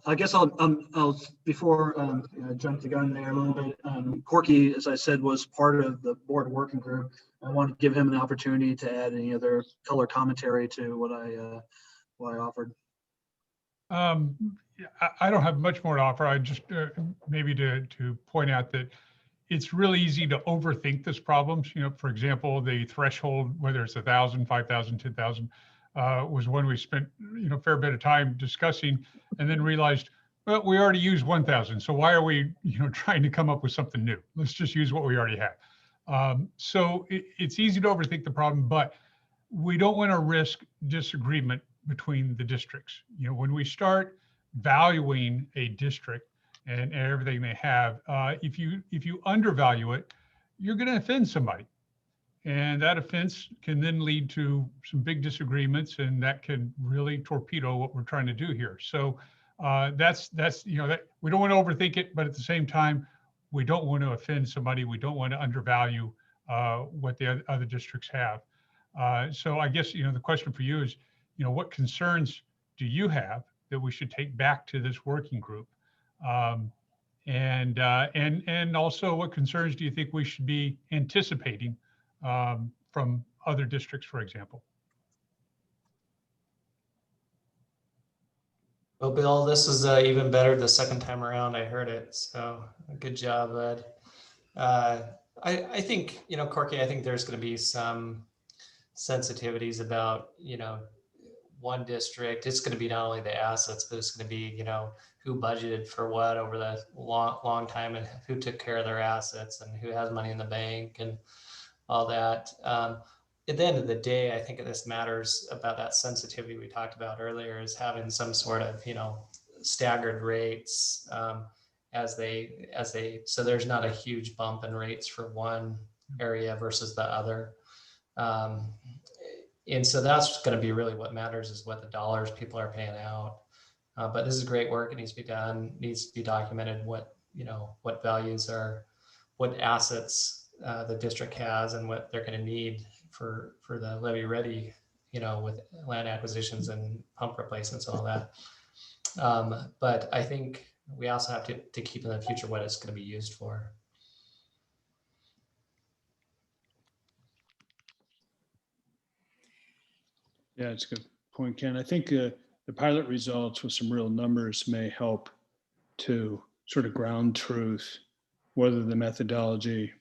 I guess I'll before I jump the gun there a little bit. Corky, as I said, was part of the board working group. I want to give him an opportunity to add any other color commentary to what I offered. I don't have much more to offer. I just maybe to point out that it's really easy to overthink this problem. For example, the threshold, whether it's 1,000, 5,000, 10,000, was one we spent a fair bit of time discussing, and then realized, well, we already used 1,000. So why are we trying to come up with something new? Let's just use what we already have. So it's easy to overthink the problem, but we don't want to risk disagreement between the districts. When we start valuing a district and everything they have, if you undervalue it, you're going to offend somebody. And that offense can then lead to some big disagreements, and that can really torpedo what we're trying to do here. So that's that we don't want to overthink it, but at the same time, we don't want to offend somebody. We don't want to undervalue what the other districts have. So I guess the question for you is, what concerns do you have that we should take back to this working group? And also, what concerns do you think we should be anticipating from other districts, for example? Well, Bill, this is even better the second time around. I heard it, so good job, bud. I think, Corky, I think there's going to be some sensitivities about, one district. It's going to be not only the assets, but it's going to be, who budgeted for what over the long time, and who took care of their assets, and who has money in the bank and all that. At the end of the day, I think this matters about that sensitivity we talked about earlier, is having some sort of, staggered rates so there's not a huge bump in rates for one area versus the other. And so that's going to be really what matters, is what the dollars people are paying out. But this is great work. It needs to be done, needs to be documented, what values are, what assets the district has, and what they're going to need for the levy ready, with land acquisitions and pump replacements and all that. But I think we also have to keep in the future what it's going to be used for. Yeah, it's a good point, Ken. I think the pilot results with some real numbers may help to sort of ground truth whether the methodology,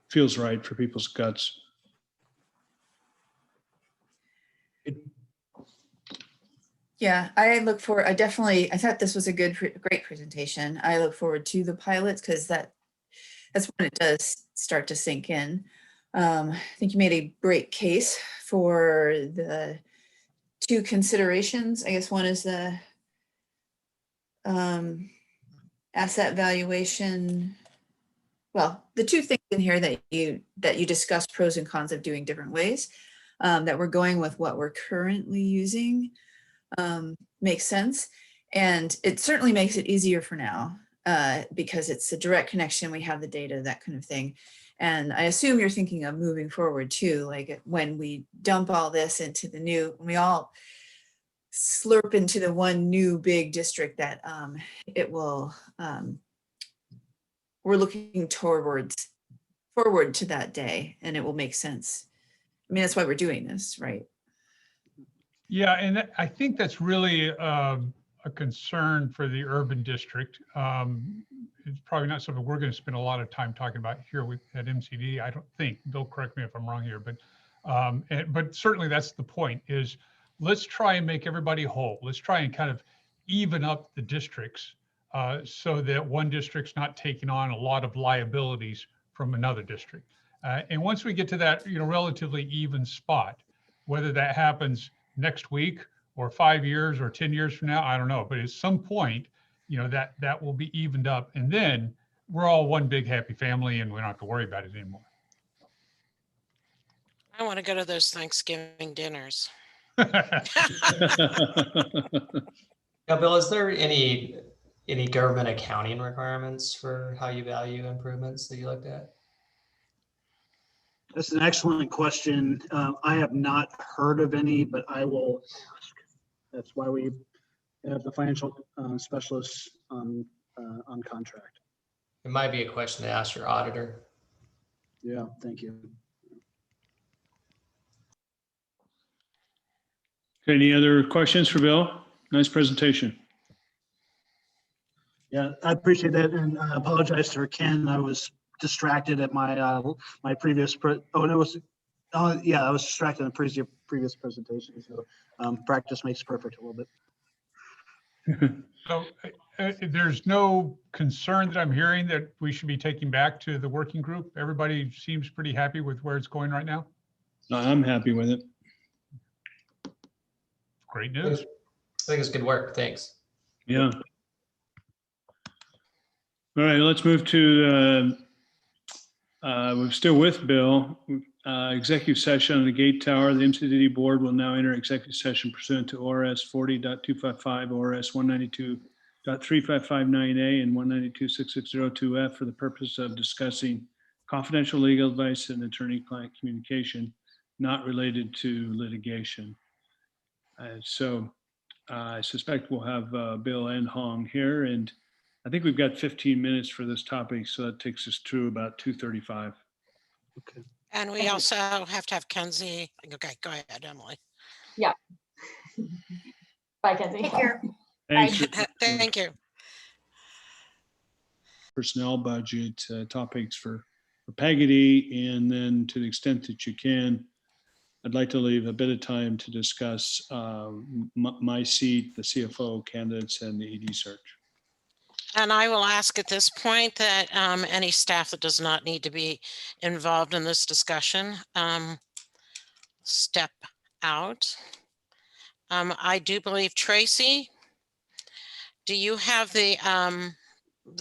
feels right for people's guts. Yeah, I thought this was a great presentation. I look forward to the pilots because that's when it does start to sink in. I think you made a great case for the two considerations. I guess one is the asset valuation. Well, the two things in here that you discussed pros and cons of doing different ways, that we're going with what we're currently using. Makes sense. And it certainly makes it easier for now because it's a direct connection. We have the data, that kind of thing. And I assume you're thinking of moving forward too, like when we dump all this into the new, we all slurp into the one new big district that it will, we're looking forward to that day and it will make sense. I mean, that's why we're doing this, right? Yeah, and I think that's really a concern for the urban district. It's probably not something we're going to spend a lot of time talking about here at MCD. I don't think. Bill, correct me if I'm wrong here, but certainly that's the point. Is let's try and make everybody whole. Let's try and kind of even up the districts so that one district's not taking on a lot of liabilities from another district. And once we get to that, relatively even spot, whether that happens next week or 5 years or 10 years from now, I don't know. But at some point, that will be evened up. And then we're all one big happy family and we don't have to worry about it anymore. I want to go to those Thanksgiving dinners. Now, Bill, is there any government accounting requirements for how you value improvements that you looked at? That's an excellent question. I have not heard of any, but I will ask. That's why we have the financial specialists on contract. It might be a question to ask your auditor. Yeah, thank you. Any other questions for Bill? Nice presentation. Yeah, I appreciate that, and I apologize for Ken. I was distracted at my my previous I was distracted in the previous presentation. So practice makes perfect a little bit. So there's no concern that I'm hearing that we should be taking back to the working group. Everybody seems pretty happy with where it's going right now. I'm happy with it. Great news. I think it's good work. Thanks. Yeah. All right, let's move to, we're still with Bill. Executive session on the gate tower. The MCDD board will now enter executive session pursuant to ORS 40.255, ORS 192.3559A, and 192.6602F for the purpose of discussing confidential legal advice and attorney-client communication not related to litigation. So I suspect we'll have Bill and Hong here, and I think we've got 15 minutes for this topic, so that takes us to about 2:35. Okay. And we also have to have Kenzie. Okay, go ahead, Emily. Yeah. Bye, Kenzie. Take care. Thanks. Thank you. Personnel budget topics for Peggotty, and then to the extent that you can, I'd like to leave a bit of time to discuss my seat, the CFO candidates, and the ED search. And I will ask at this point that any staff that does not need to be involved in this discussion step out. I do believe, Tracy, do you have the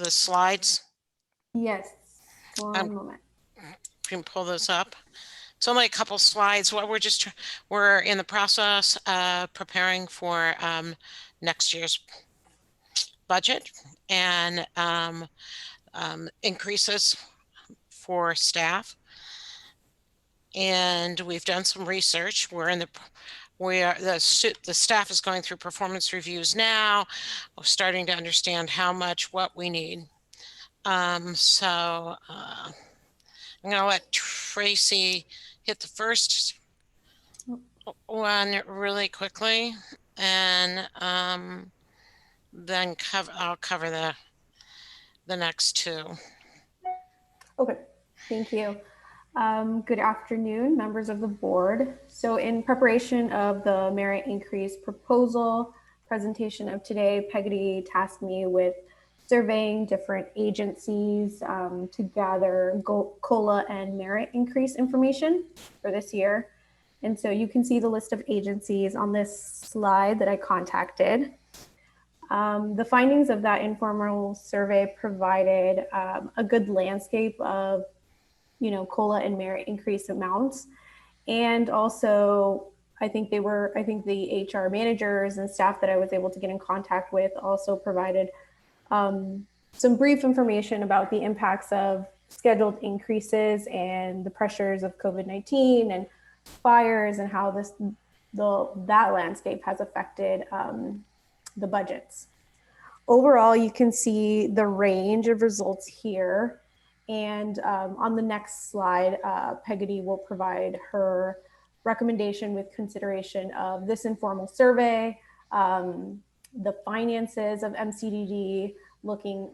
slides? Yes. One moment. You can pull those up. It's only a couple slides. What we're in the process of preparing for next year's budget and increases for staff. And we've done some research. The staff is going through performance reviews now. We're starting to understand what we need. So I'm going to let Tracy hit the first one really quickly, and then I'll cover the next two. Okay, thank you. Good afternoon, members of the board. So in preparation of the merit increase proposal presentation of today, Peggotty tasked me with surveying different agencies to gather COLA and merit increase information for this year. And so you can see the list of agencies on this slide that I contacted. The findings of that informal survey provided a good landscape of COLA and merit increase amounts. And also, I think the HR managers and staff that I was able to get in contact with also provided some brief information about the impacts of scheduled increases and the pressures of COVID-19 and fires and how that landscape has affected the budgets. Overall, you can see the range of results here. And on the next slide, Peggotty will provide her recommendation with consideration of this informal survey, the finances of MCDD, looking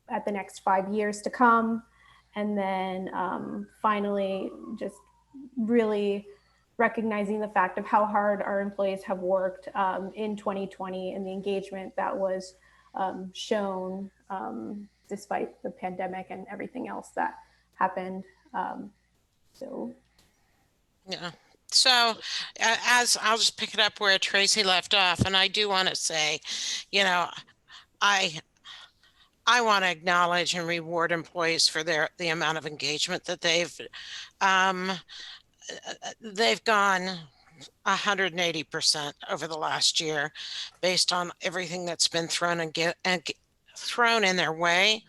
at the next 5 years to come, and then finally, just really recognizing the fact of how hard our employees have worked in 2020 and the engagement that was shown despite the pandemic and everything else that happened. Yeah. So as I'll just pick it up where Tracy left off, and I do want to say, I want to acknowledge and reward employees for the amount of engagement that they've gone 180% over the last year based on everything that's been thrown thrown in their way.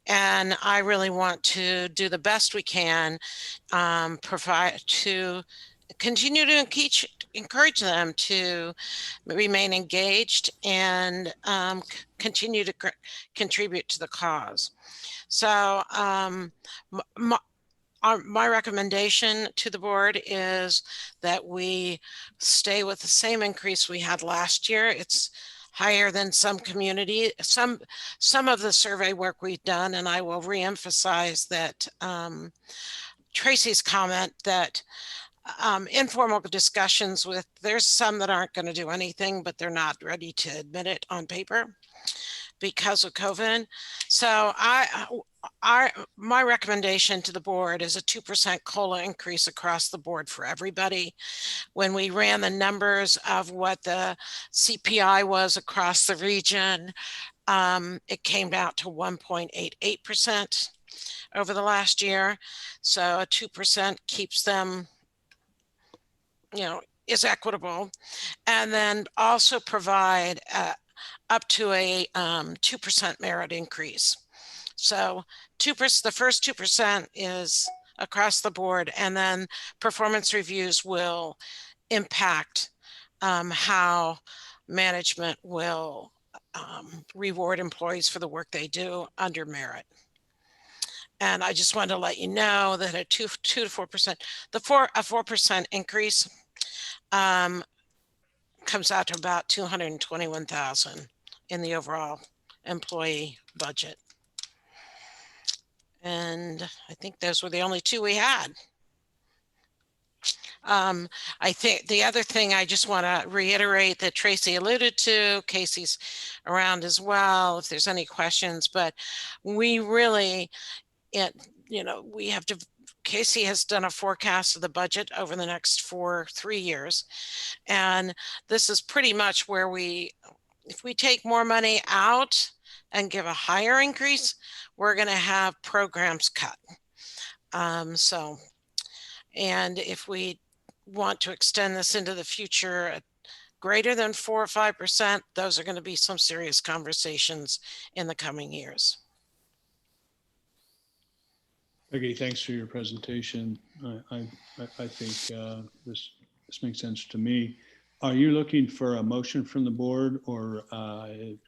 And I really want to do the best we can, to continue to encourage them to remain engaged and continue to contribute to the cause. So my recommendation to the board is that we stay with the same increase we had last year. It's higher than some community, some of the survey work we've done, and I will reemphasize that Tracy's comment that informal discussions there's some that aren't going to do anything, but they're not ready to admit it on paper because of COVID. So my recommendation to the board is a 2% COLA increase across the board for everybody. When we ran the numbers of what the CPI was across the region, it came out to 1.88% over the last year. So a 2% keeps them, is equitable. And then also provide up to a 2% merit increase. So the first 2% is across the board, and then performance reviews will impact how management will reward employees for the work they do under merit. And I just wanted to let you know that a 2 to 4%, a 4% increase comes out to about $221,000 in the overall employee budget. And I think those were the only two we had. I think the other thing I just want to reiterate that Tracy alluded to, Casey's around as well, if there's any questions, but we really, Casey has done a forecast of the budget over the next 3 years. And this is pretty much where if we take more money out and give a higher increase, we're going to have programs cut. And if we want to extend this into the future at greater than 4 or 5%, those are going to be some serious conversations in the coming years. Okay, thanks for your presentation. I think this makes sense to me. Are you looking for a motion from the board or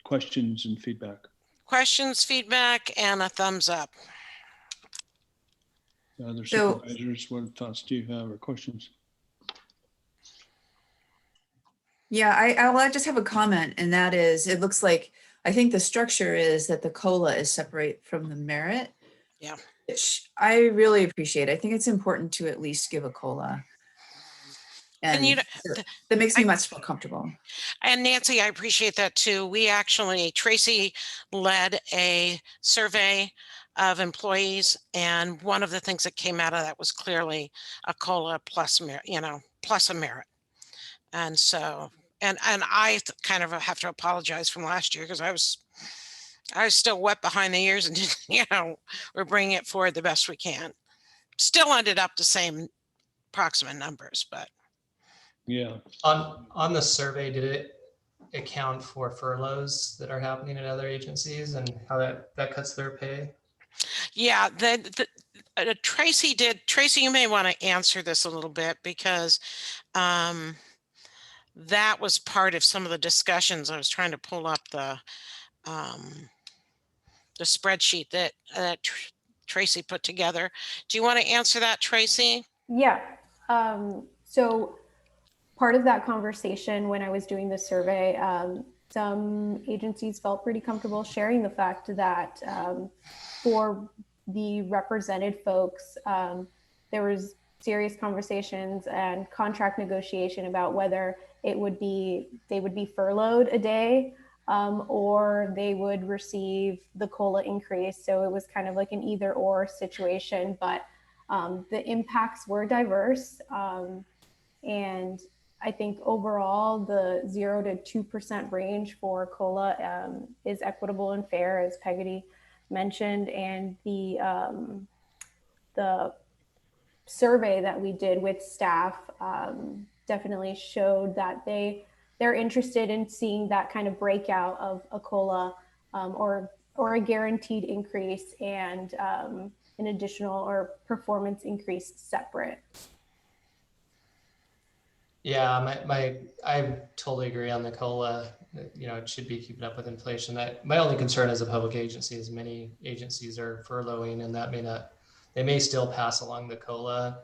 questions and feedback? Questions, feedback, and a thumbs up. Other supervisors, what thoughts do you have or questions? Yeah, I just have a comment, and that is, it looks like, I think the structure is that the COLA is separate from the merit. Yeah. which I really appreciate. I think it's important to at least give a COLA. And you And know, so that makes me much more comfortable. And Nancy, I appreciate that too. We actually, Tracy led a survey of employees, and one of the things that came out of that was clearly a COLA plus merit, plus a merit. And so, and I kind of have to apologize from last year because I was still wet behind the ears and we're bringing it forward the best we can. Still ended up the same approximate numbers, but. Yeah. On the survey, did it account for furloughs that are happening at other agencies and how that cuts their pay? Yeah, Tracy did. Tracy, you may want to answer this a little bit because that was part of some of the discussions. I was trying to pull up the spreadsheet that Tracy put together. Do you want to answer that, Tracy? Yeah. So part of that conversation when I was doing the survey, some agencies felt pretty comfortable sharing the fact that for the represented folks, there was serious conversations and contract negotiation about whether they would be furloughed a day or they would receive the COLA increase. So it was kind of like an either or situation, but the impacts were diverse. And I think overall the 0 to 2% range for COLA is equitable and fair, as Peggy mentioned. And the survey that we did with staff definitely showed that they're interested in seeing that kind of breakout of a COLA or a guaranteed increase and an additional or performance increase separate. Yeah, I totally agree on the COLA. It should be keeping up with inflation. My only concern as a public agency is many agencies are furloughing, and they may still pass along the COLA.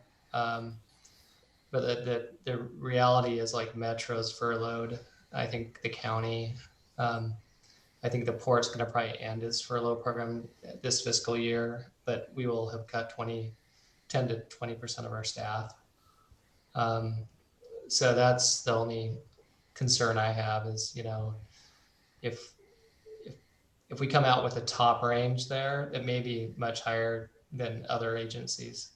But the reality is, like, Metro's furloughed. I think the county, I think the port's going to probably end its furlough program this fiscal year, but we will have cut 10 to 20% of our staff. So that's the only concern I have is, if we come out with a top range there, it may be much higher than other agencies.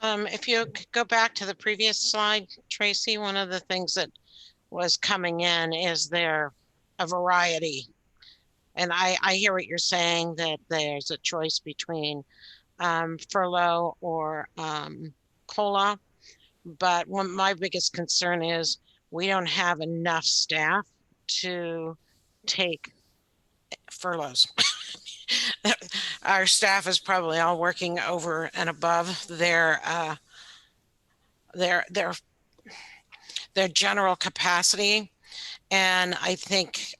If you could go back to the previous slide, Tracy, one of the things that was coming in is there a variety. And I hear what you're saying, that there's a choice between furlough or COLA. But my biggest concern is we don't have enough staff to take furloughs. Our staff is probably all working over and above their general capacity. And I think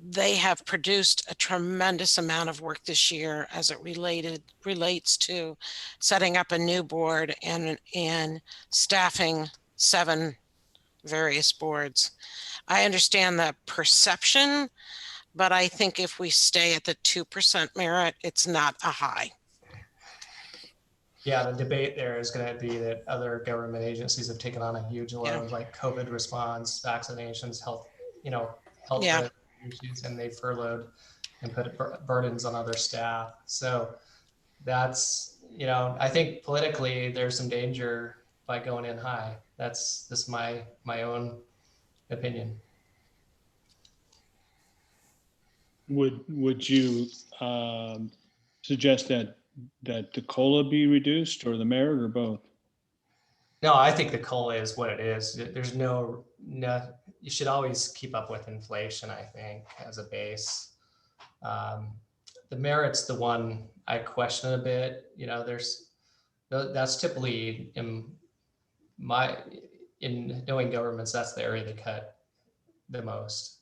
they have produced a tremendous amount of work this year as it relates to setting up a new board and staffing 7 various boards. I understand the perception, but I think if we stay at the 2% merit, it's not a high. Yeah, the debate there is going to be that other government agencies have taken on a huge load, like COVID response, vaccinations, health issues, and they furloughed and put burdens on other staff. So that's, I think politically there's some danger by going in high. That's just my own opinion. Would you suggest that the COLA be reduced, or the merit, or both? No, I think the COLA is what it is. There's no, you should always keep up with inflation, I think, as a base. The merit's the one I question a bit. That's typically in knowing governments, that's the area they cut the most.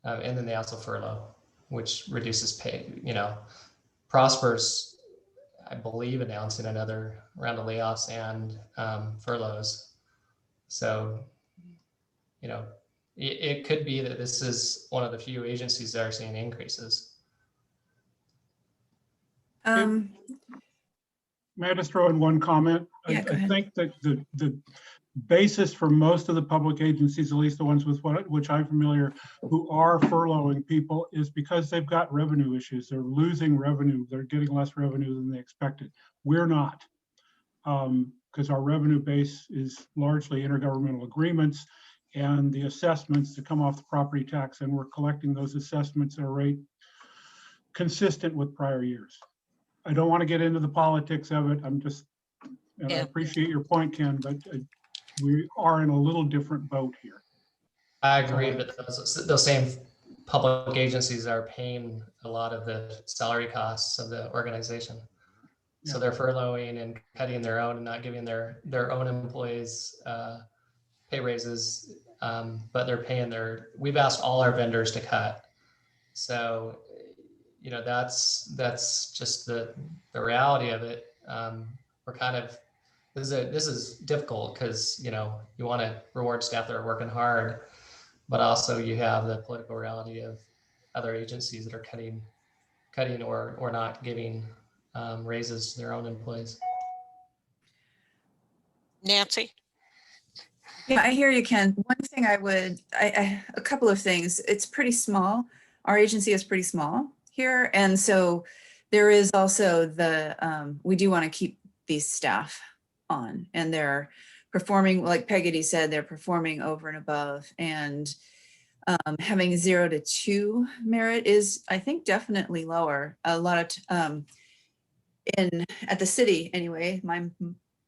And then they also furlough, which reduces pay. Prosper's, I believe, announcing another round of layoffs and furloughs. So, it could be that this is one of the few agencies that are seeing increases. May I just throw in one comment? Yeah, go I ahead. think that the basis for most of the public agencies, at least the ones with which I'm familiar, who are furloughing people, is because they've got revenue issues. They're losing revenue. They're getting less revenue than they expected. We're not, because our revenue base is largely intergovernmental agreements and the assessments that come off the property tax, and we're collecting those assessments at a rate consistent with prior years. I don't want to get into the politics of it. I'm just, and I Yeah. appreciate your point, Ken, but we are in a little different boat here. I agree, but those same public agencies are paying a lot of the salary costs of the organization. So they're furloughing and cutting their own and not giving their own employees pay raises, but they're paying we've asked all our vendors to cut. So, you know, that's just the reality of it. We're kind of, this is difficult because, you know, you want to reward staff that are working hard, but also you have the political reality of other agencies that are cutting or not giving raises to their own employees. Nancy? Yeah, I hear you, Ken. One thing a couple of things. It's pretty small. Our agency is pretty small here. And so there is also we do want to keep these staff on, and they're performing, like Peggy said, they're performing over and above, and having 0 to 2 merit is, I think, definitely lower. A lot of, at the city anyway,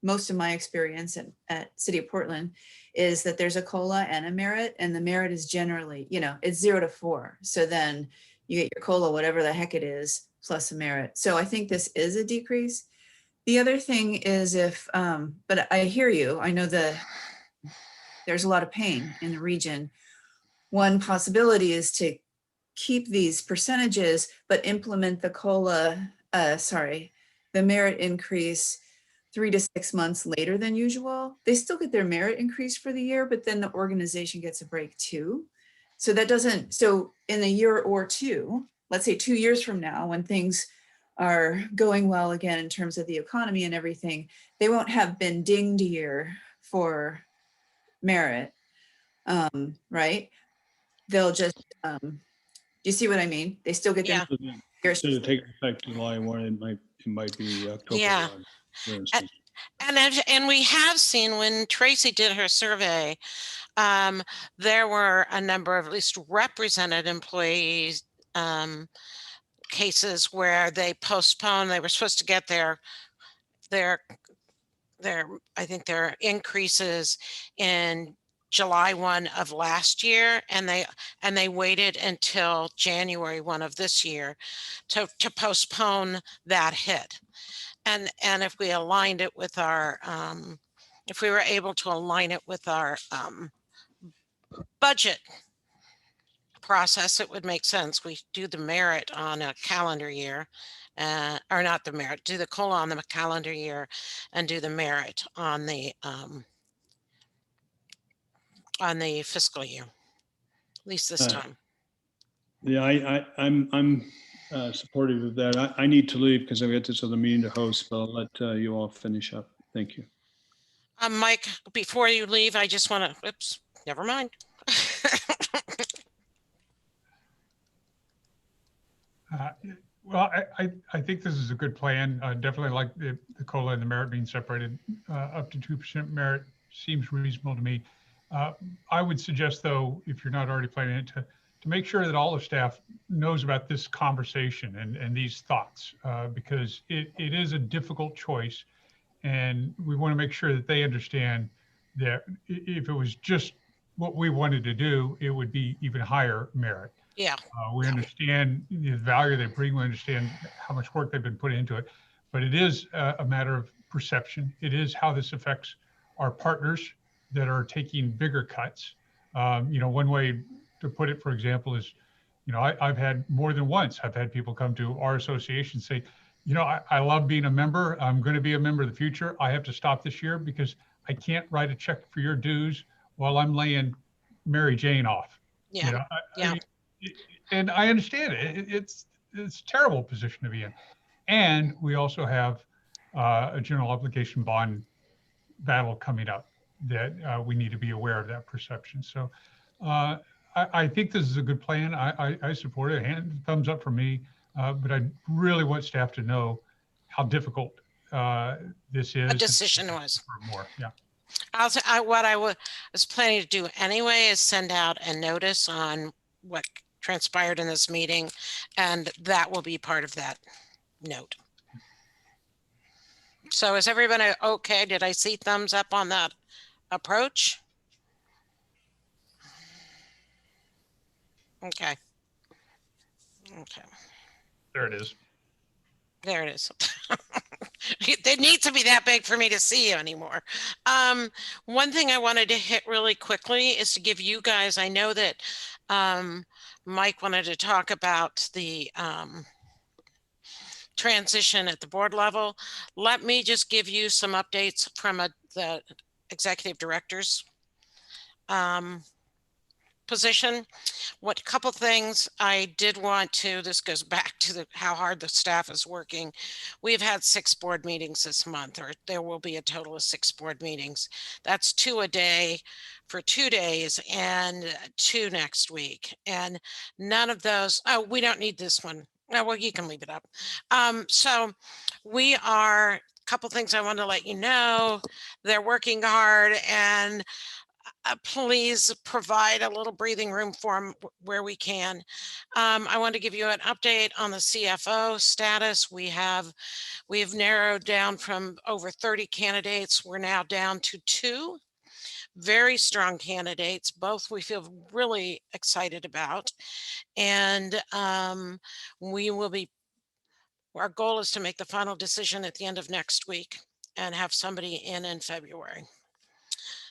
most of my experience at City of Portland is that there's a COLA and a merit, and the merit is generally, you know, it's 0 to 4. So then you get your COLA, whatever the heck it is, plus a merit. So I think this is a decrease. The other thing is but I hear you. I know there's a lot of pain in the region. One possibility is to keep these percentages, but implement the the merit increase 3 to 6 months later than usual. They still get their merit increase for the year, but then the organization gets a break too. So so in a year or two, let's say 2 years from now, when things are going well again in terms of the economy and everything, they won't have been dinged a year for merit, right? They'll just, do you see what I mean? They still get their Instead of taking effect July 1, it might be October 1, for instance. And we have seen when Tracy did her survey, there were a number of at least represented employees cases where they postponed. They were supposed to get their I think their increases in July 1 of last year, and they waited until January 1 of this year to postpone that hit. And if we aligned it with our if we were able to align it with our budget process, it would make sense. We do the merit on a calendar year, or not the merit, do the COLA on the calendar year and do the merit on the fiscal year, at least this time. Yeah, I'm supportive of that. I need to leave because I've got this other meeting to host, but I'll let you all finish up. Thank you. Mike, before you leave, I just want to, oops, never mind. Well, I think this is a good plan. Definitely like the COLA and the merit being separated. Up to 2% merit seems reasonable to me. I would suggest, though, if you're not already planning it, to make sure that all the staff knows about this conversation and these thoughts, because it is a difficult choice. And we want to make sure that they understand that if it was just what we wanted to do, it would be even higher merit. Yeah. We understand the value they bring. We understand how much work they've been putting into it, but it is a matter of perception. It is how this affects our partners that are taking bigger cuts. You know, one way to put it, for example, is, you know, I've had more than once, I've had people come to our association say, you know, I love being a member. I'm going to be a member in the future. I have to stop this year because I can't write a check for your dues while I'm laying Mary Jane off. Yeah, You know, yeah. and I understand it. It's a terrible position to be in. And we also have a general obligation bond battle coming up that we need to be aware of that perception. So I think this is a good plan. I support it. Hand thumbs up for me. But I really want staff to know how difficult this is. A decision was. More, yeah. What I was planning to do anyway is send out a notice on what transpired in this meeting, and that will be part of that note. So is everybody okay? Did I see thumbs up on that approach? Okay. Okay. There it is. There it is. It needs to be that big for me to see you anymore. One thing I wanted to hit really quickly is to give you guys, I know that Mike wanted to talk about the transition at the board level. Let me just give you some updates from the executive director's position. What couple things I did want to, this goes back to how hard the staff is working. We've had 6 board meetings this month, or there will be a total of 6 board meetings. That's 2 a day for 2 days and 2 next week. And none of those, oh, we don't need this one. No, well, you can leave it up. So we are, couple things I want to let you know. They're working hard, and please provide a little breathing room for them where we can. I want to give you an update on the CFO status. We've narrowed down from over 30 candidates. We're now down to 2 very strong candidates. Both we feel really excited about. And our goal is to make the final decision at the end of next week and have somebody in February.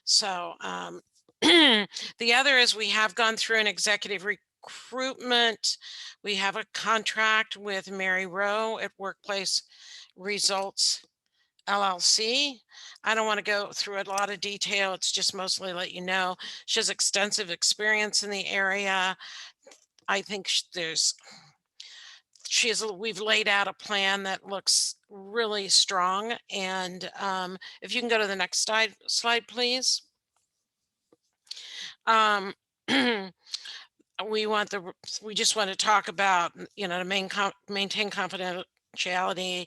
So the other is we have gone through an executive recruitment. We have a contract with Mary Rowe at Workplace Results LLC. I don't want to go through a lot of detail. It's just mostly let you know she has extensive experience in the area. I think we've laid out a plan that looks really strong. And if you can go to the next slide, please. We just want to talk about, to maintain confidentiality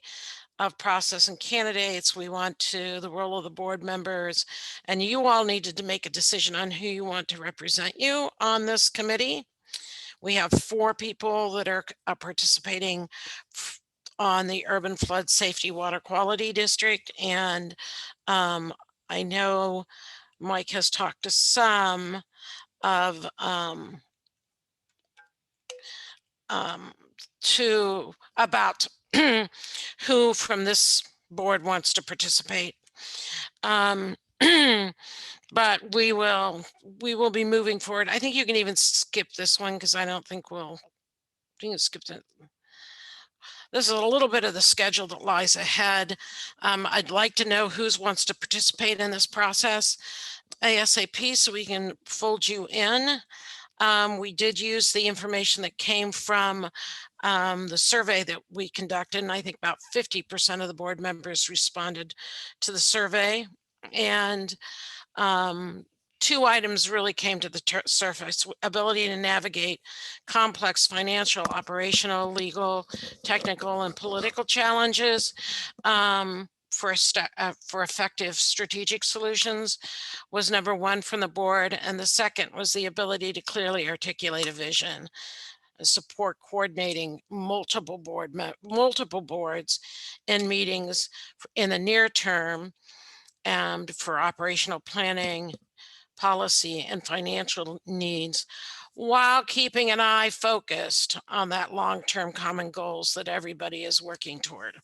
of process and candidates. We want the role of the board members, and you all needed to make a decision on who you want to represent you on this committee. We have 4 people that are participating on the Urban Flood Safety Water Quality District. And I know Mike has talked to some of about who from this board wants to participate. But we will be moving forward. I think you can even skip this one because I don't think we'll skip it. This is a little bit of the schedule that lies ahead. I'd like to know who wants to participate in this process ASAP so we can fold you in. We did use the information that came from the survey that we conducted, and I think about 50% of the board members responded to the survey. And 2 items really came to the surface: ability to navigate complex financial, operational, legal, technical, and political challenges for effective strategic solutions was number 1 from the board. And the second was the ability to clearly articulate a vision, support coordinating multiple boards in meetings in the near term and for operational planning, policy, and financial needs, while keeping an eye focused on that long-term common goals that everybody is working toward.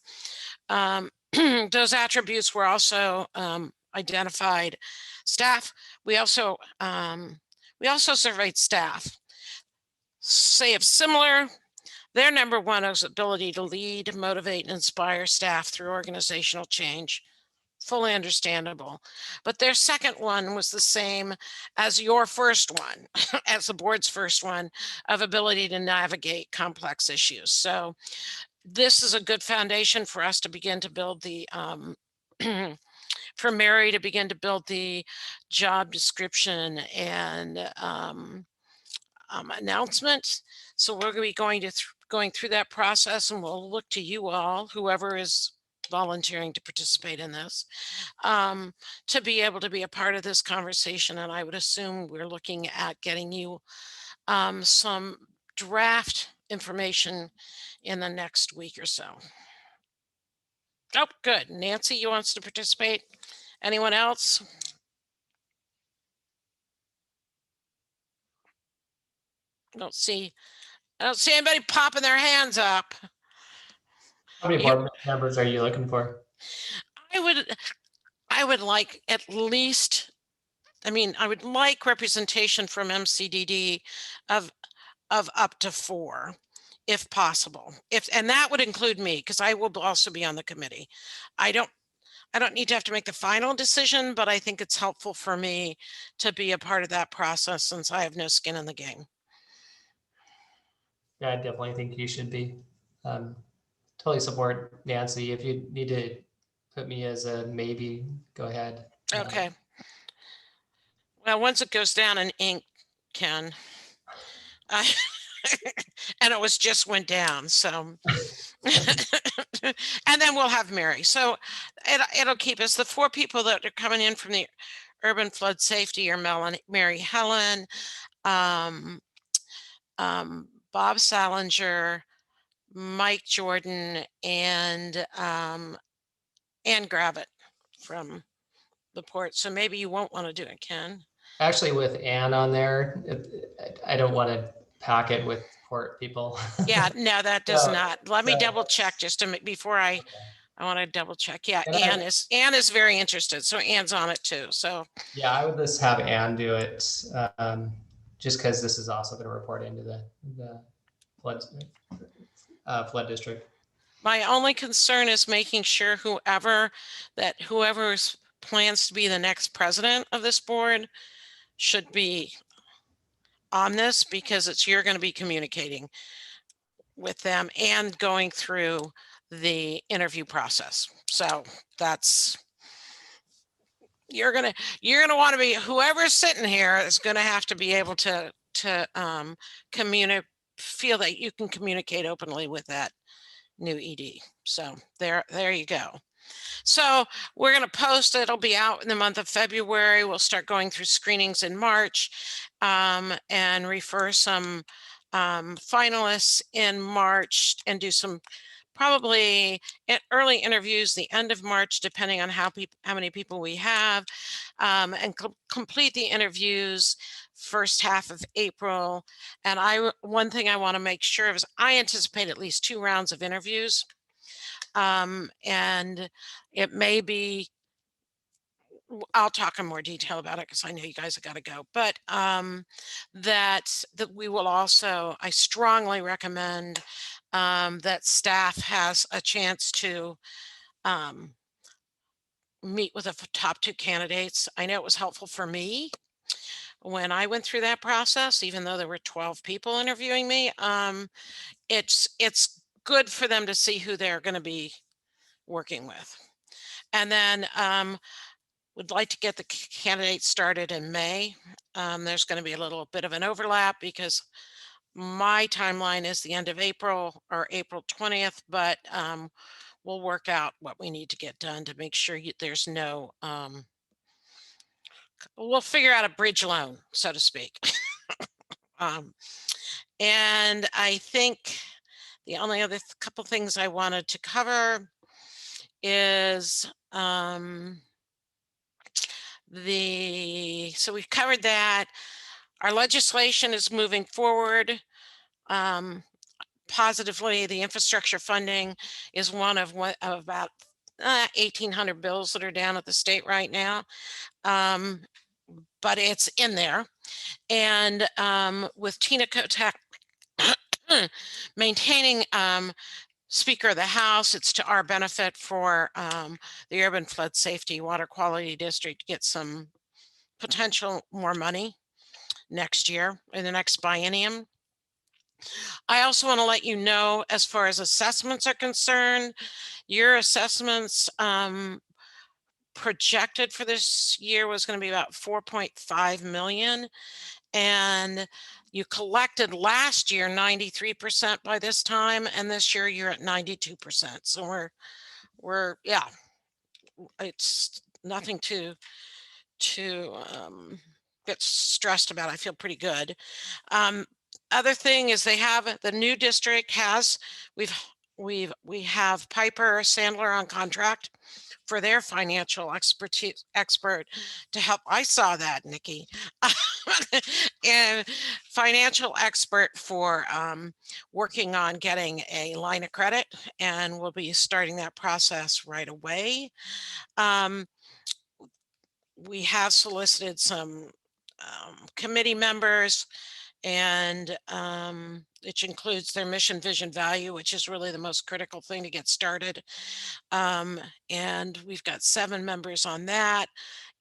Those attributes were also identified. Staff, we also surveyed staff. Say of similar, their number 1 is ability to lead, motivate, and inspire staff through organizational change fully understandable. But their second one was the same as your first one, as the board's first one, of ability to navigate complex issues. So this is a good foundation for us to begin to build the, for Mary to begin to build the job description and announcement. So we're going to be going through that process, and we'll look to you all, whoever is volunteering to participate in this, to be able to be a part of this conversation. And I would assume we're looking at getting you some draft information in the next week or so. Oh, good. Nancy, you wants to participate? Anyone else? I don't see anybody popping their hands up. How many board members are you looking for? I would like at least, I would like representation from MCDD of up to 4, if possible. And that would include me, because I will also be on the committee. I don't need to have to make the final decision, but I think it's helpful for me to be a part of that process since I have no skin in the game. Yeah, I definitely think you should be. Totally support Nancy. If you need to put me as a maybe, go ahead. Okay. Well, once it goes down in ink, Ken, and it was just went down, so and then we'll have Mary. So it'll keep us. The 4 people that are coming in from the Urban Flood Safety are Mary Helen, Bob Salinger, Mike Jordan, and Ann Gravett from the port. So maybe you won't want to do it, Ken. Actually, with Ann on there, I don't want to pack it with port people. Yeah, no, that does So- not. Let me so- double check just to make before I want to double check. Yeah, And Ann is very interested. So Ann's on it too. So Yeah, I would just have Ann do it, just because this is also going to report into the flood district. my only concern is making sure whoever plans to be the next president of this board should be on this, because you're going to be communicating with them and going through the interview process. So that's, you're gonna want to be, whoever's sitting here is going to have to be able to communicate, feel that you can communicate openly with that new ED. So there you go. So we're going to post, it'll be out in the month of February. We'll start going through screenings in March, and refer some finalists in March, and do some probably early interviews the end of March, depending on how many people we have, and complete the interviews first half of April. And one thing I want to make sure of is I anticipate at least 2 rounds of interviews. And it may be, I'll talk in more detail about it because I know you guys have got to go, but that we will also, I strongly recommend that staff has a chance to meet with the top 2 candidates. I know it was helpful for me when I went through that process, even though there were 12 people interviewing me. It's good for them to see who they're going to be working with. And then would like to get the candidates started in May. There's going to be a little bit of an overlap because my timeline is the end of April or April 20th, but we'll work out what we need to get done to make sure there's no, we'll figure out a bridge loan, so to speak. And I think the only other couple things I wanted to cover is so we've covered that. Our legislation is moving forward positively. The infrastructure funding is one of about 1,800 bills that are down at the state right now, but it's in there. And with Tina Kotek maintaining Speaker of the House. It's to our benefit for the Urban Flood Safety Water Quality District to get some potential more money next year in the next biennium. I also want to let you know, as far as assessments are concerned, your assessments projected for this year was going to be about 4.5 million. And you collected last year 93% by this time, and this year you're at 92%. So we're yeah, it's nothing to get stressed about. I feel pretty good. Other thing is they have, the new district has, we have Piper Sandler on contract for their financial expert to help. I saw that, Nikki. And financial expert for working on getting a line of credit, and we'll be starting that process right away. We have solicited some committee members, and which includes their mission, vision, value, which is really the most critical thing to get started. And we've got 7 members on that.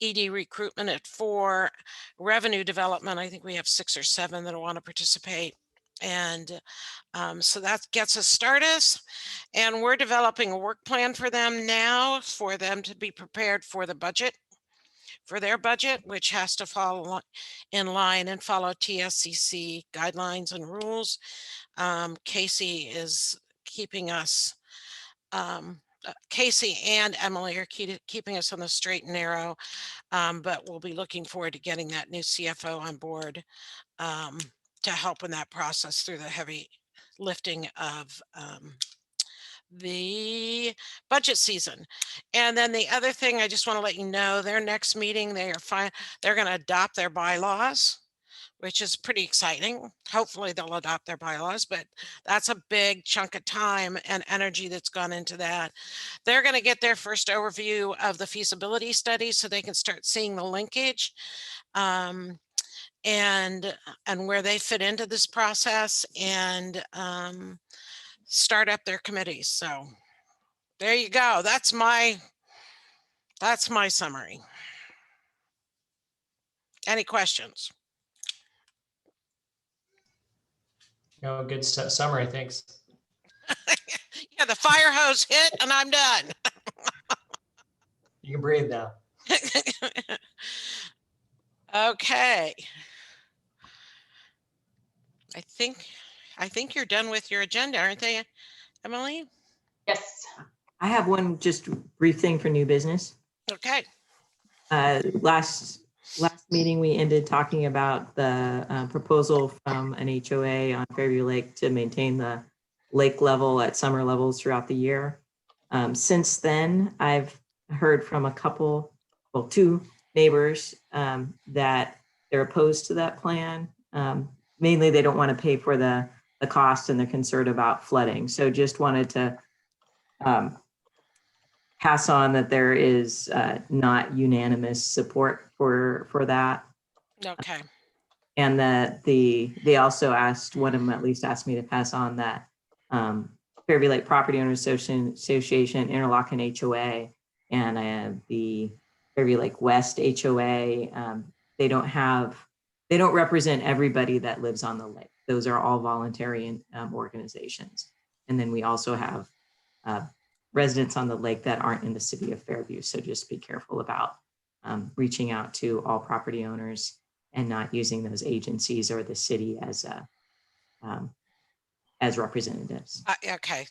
ED recruitment at 4. Revenue development, I think we have 6 or 7 that want to participate. And so that gets us started. And we're developing a work plan for them now, for them to be prepared for the budget, for their budget, which has to follow in line and follow TSCC guidelines and rules. Casey is keeping us, Casey and Emily are keeping us on the straight and narrow, but we'll be looking forward to getting that new CFO on board to help in that process through the heavy lifting of the budget season. And then the other thing, I just want to let you know, their next meeting, they're going to adopt their bylaws, which is pretty exciting. Hopefully they'll adopt their bylaws, but that's a big chunk of time and energy that's gone into that. They're going to get their first overview of the feasibility study so they can start seeing the linkage and where they fit into this process, and start up their committees. So there you go. That's my summary. Any questions? No, good summary. Thanks. Yeah, the fire hose hit and I'm done. You can breathe now. Okay. I think you're done with your agenda, aren't they, Emily? Yes. I have one just brief thing for new business. Okay. Last meeting, we ended talking about the proposal from an HOA on Fairview Lake to maintain the lake level at summer levels throughout the year. Since then, I've heard from two neighbors that they're opposed to that plan. Mainly, they don't want to pay for the cost, and they're concerned about flooding. So just wanted to pass on that there is not unanimous support for that. Okay. And that they also asked, one of them at least asked me to pass on that Fairview Lake Property Owners Association, Interlochen HOA, and the Fairview Lake West HOA, they don't represent everybody that lives on the lake. Those are all voluntary organizations. And then we also have residents on the lake that aren't in the city of Fairview. So just be careful about reaching out to all property owners and not using those agencies or the city as representatives. Okay.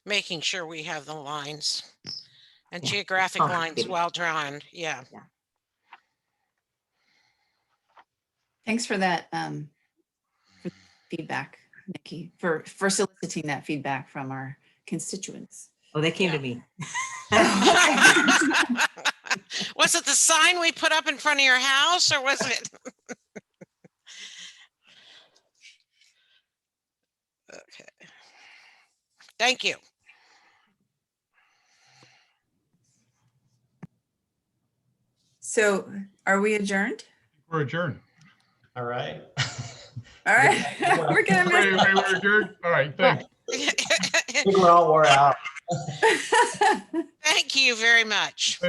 Making sure we have the lines and geographic lines well drawn. Yeah. Thanks for that feedback, Nikki, for soliciting that feedback from our constituents. Oh, they came to me. Was it the sign we put up in front of your house, or was it? Okay. Thank you. So are we adjourned? We're adjourned. All right. All right. We're gonna miss. We're adjourned. All right, thanks. think we're all wore out. Thank you very much.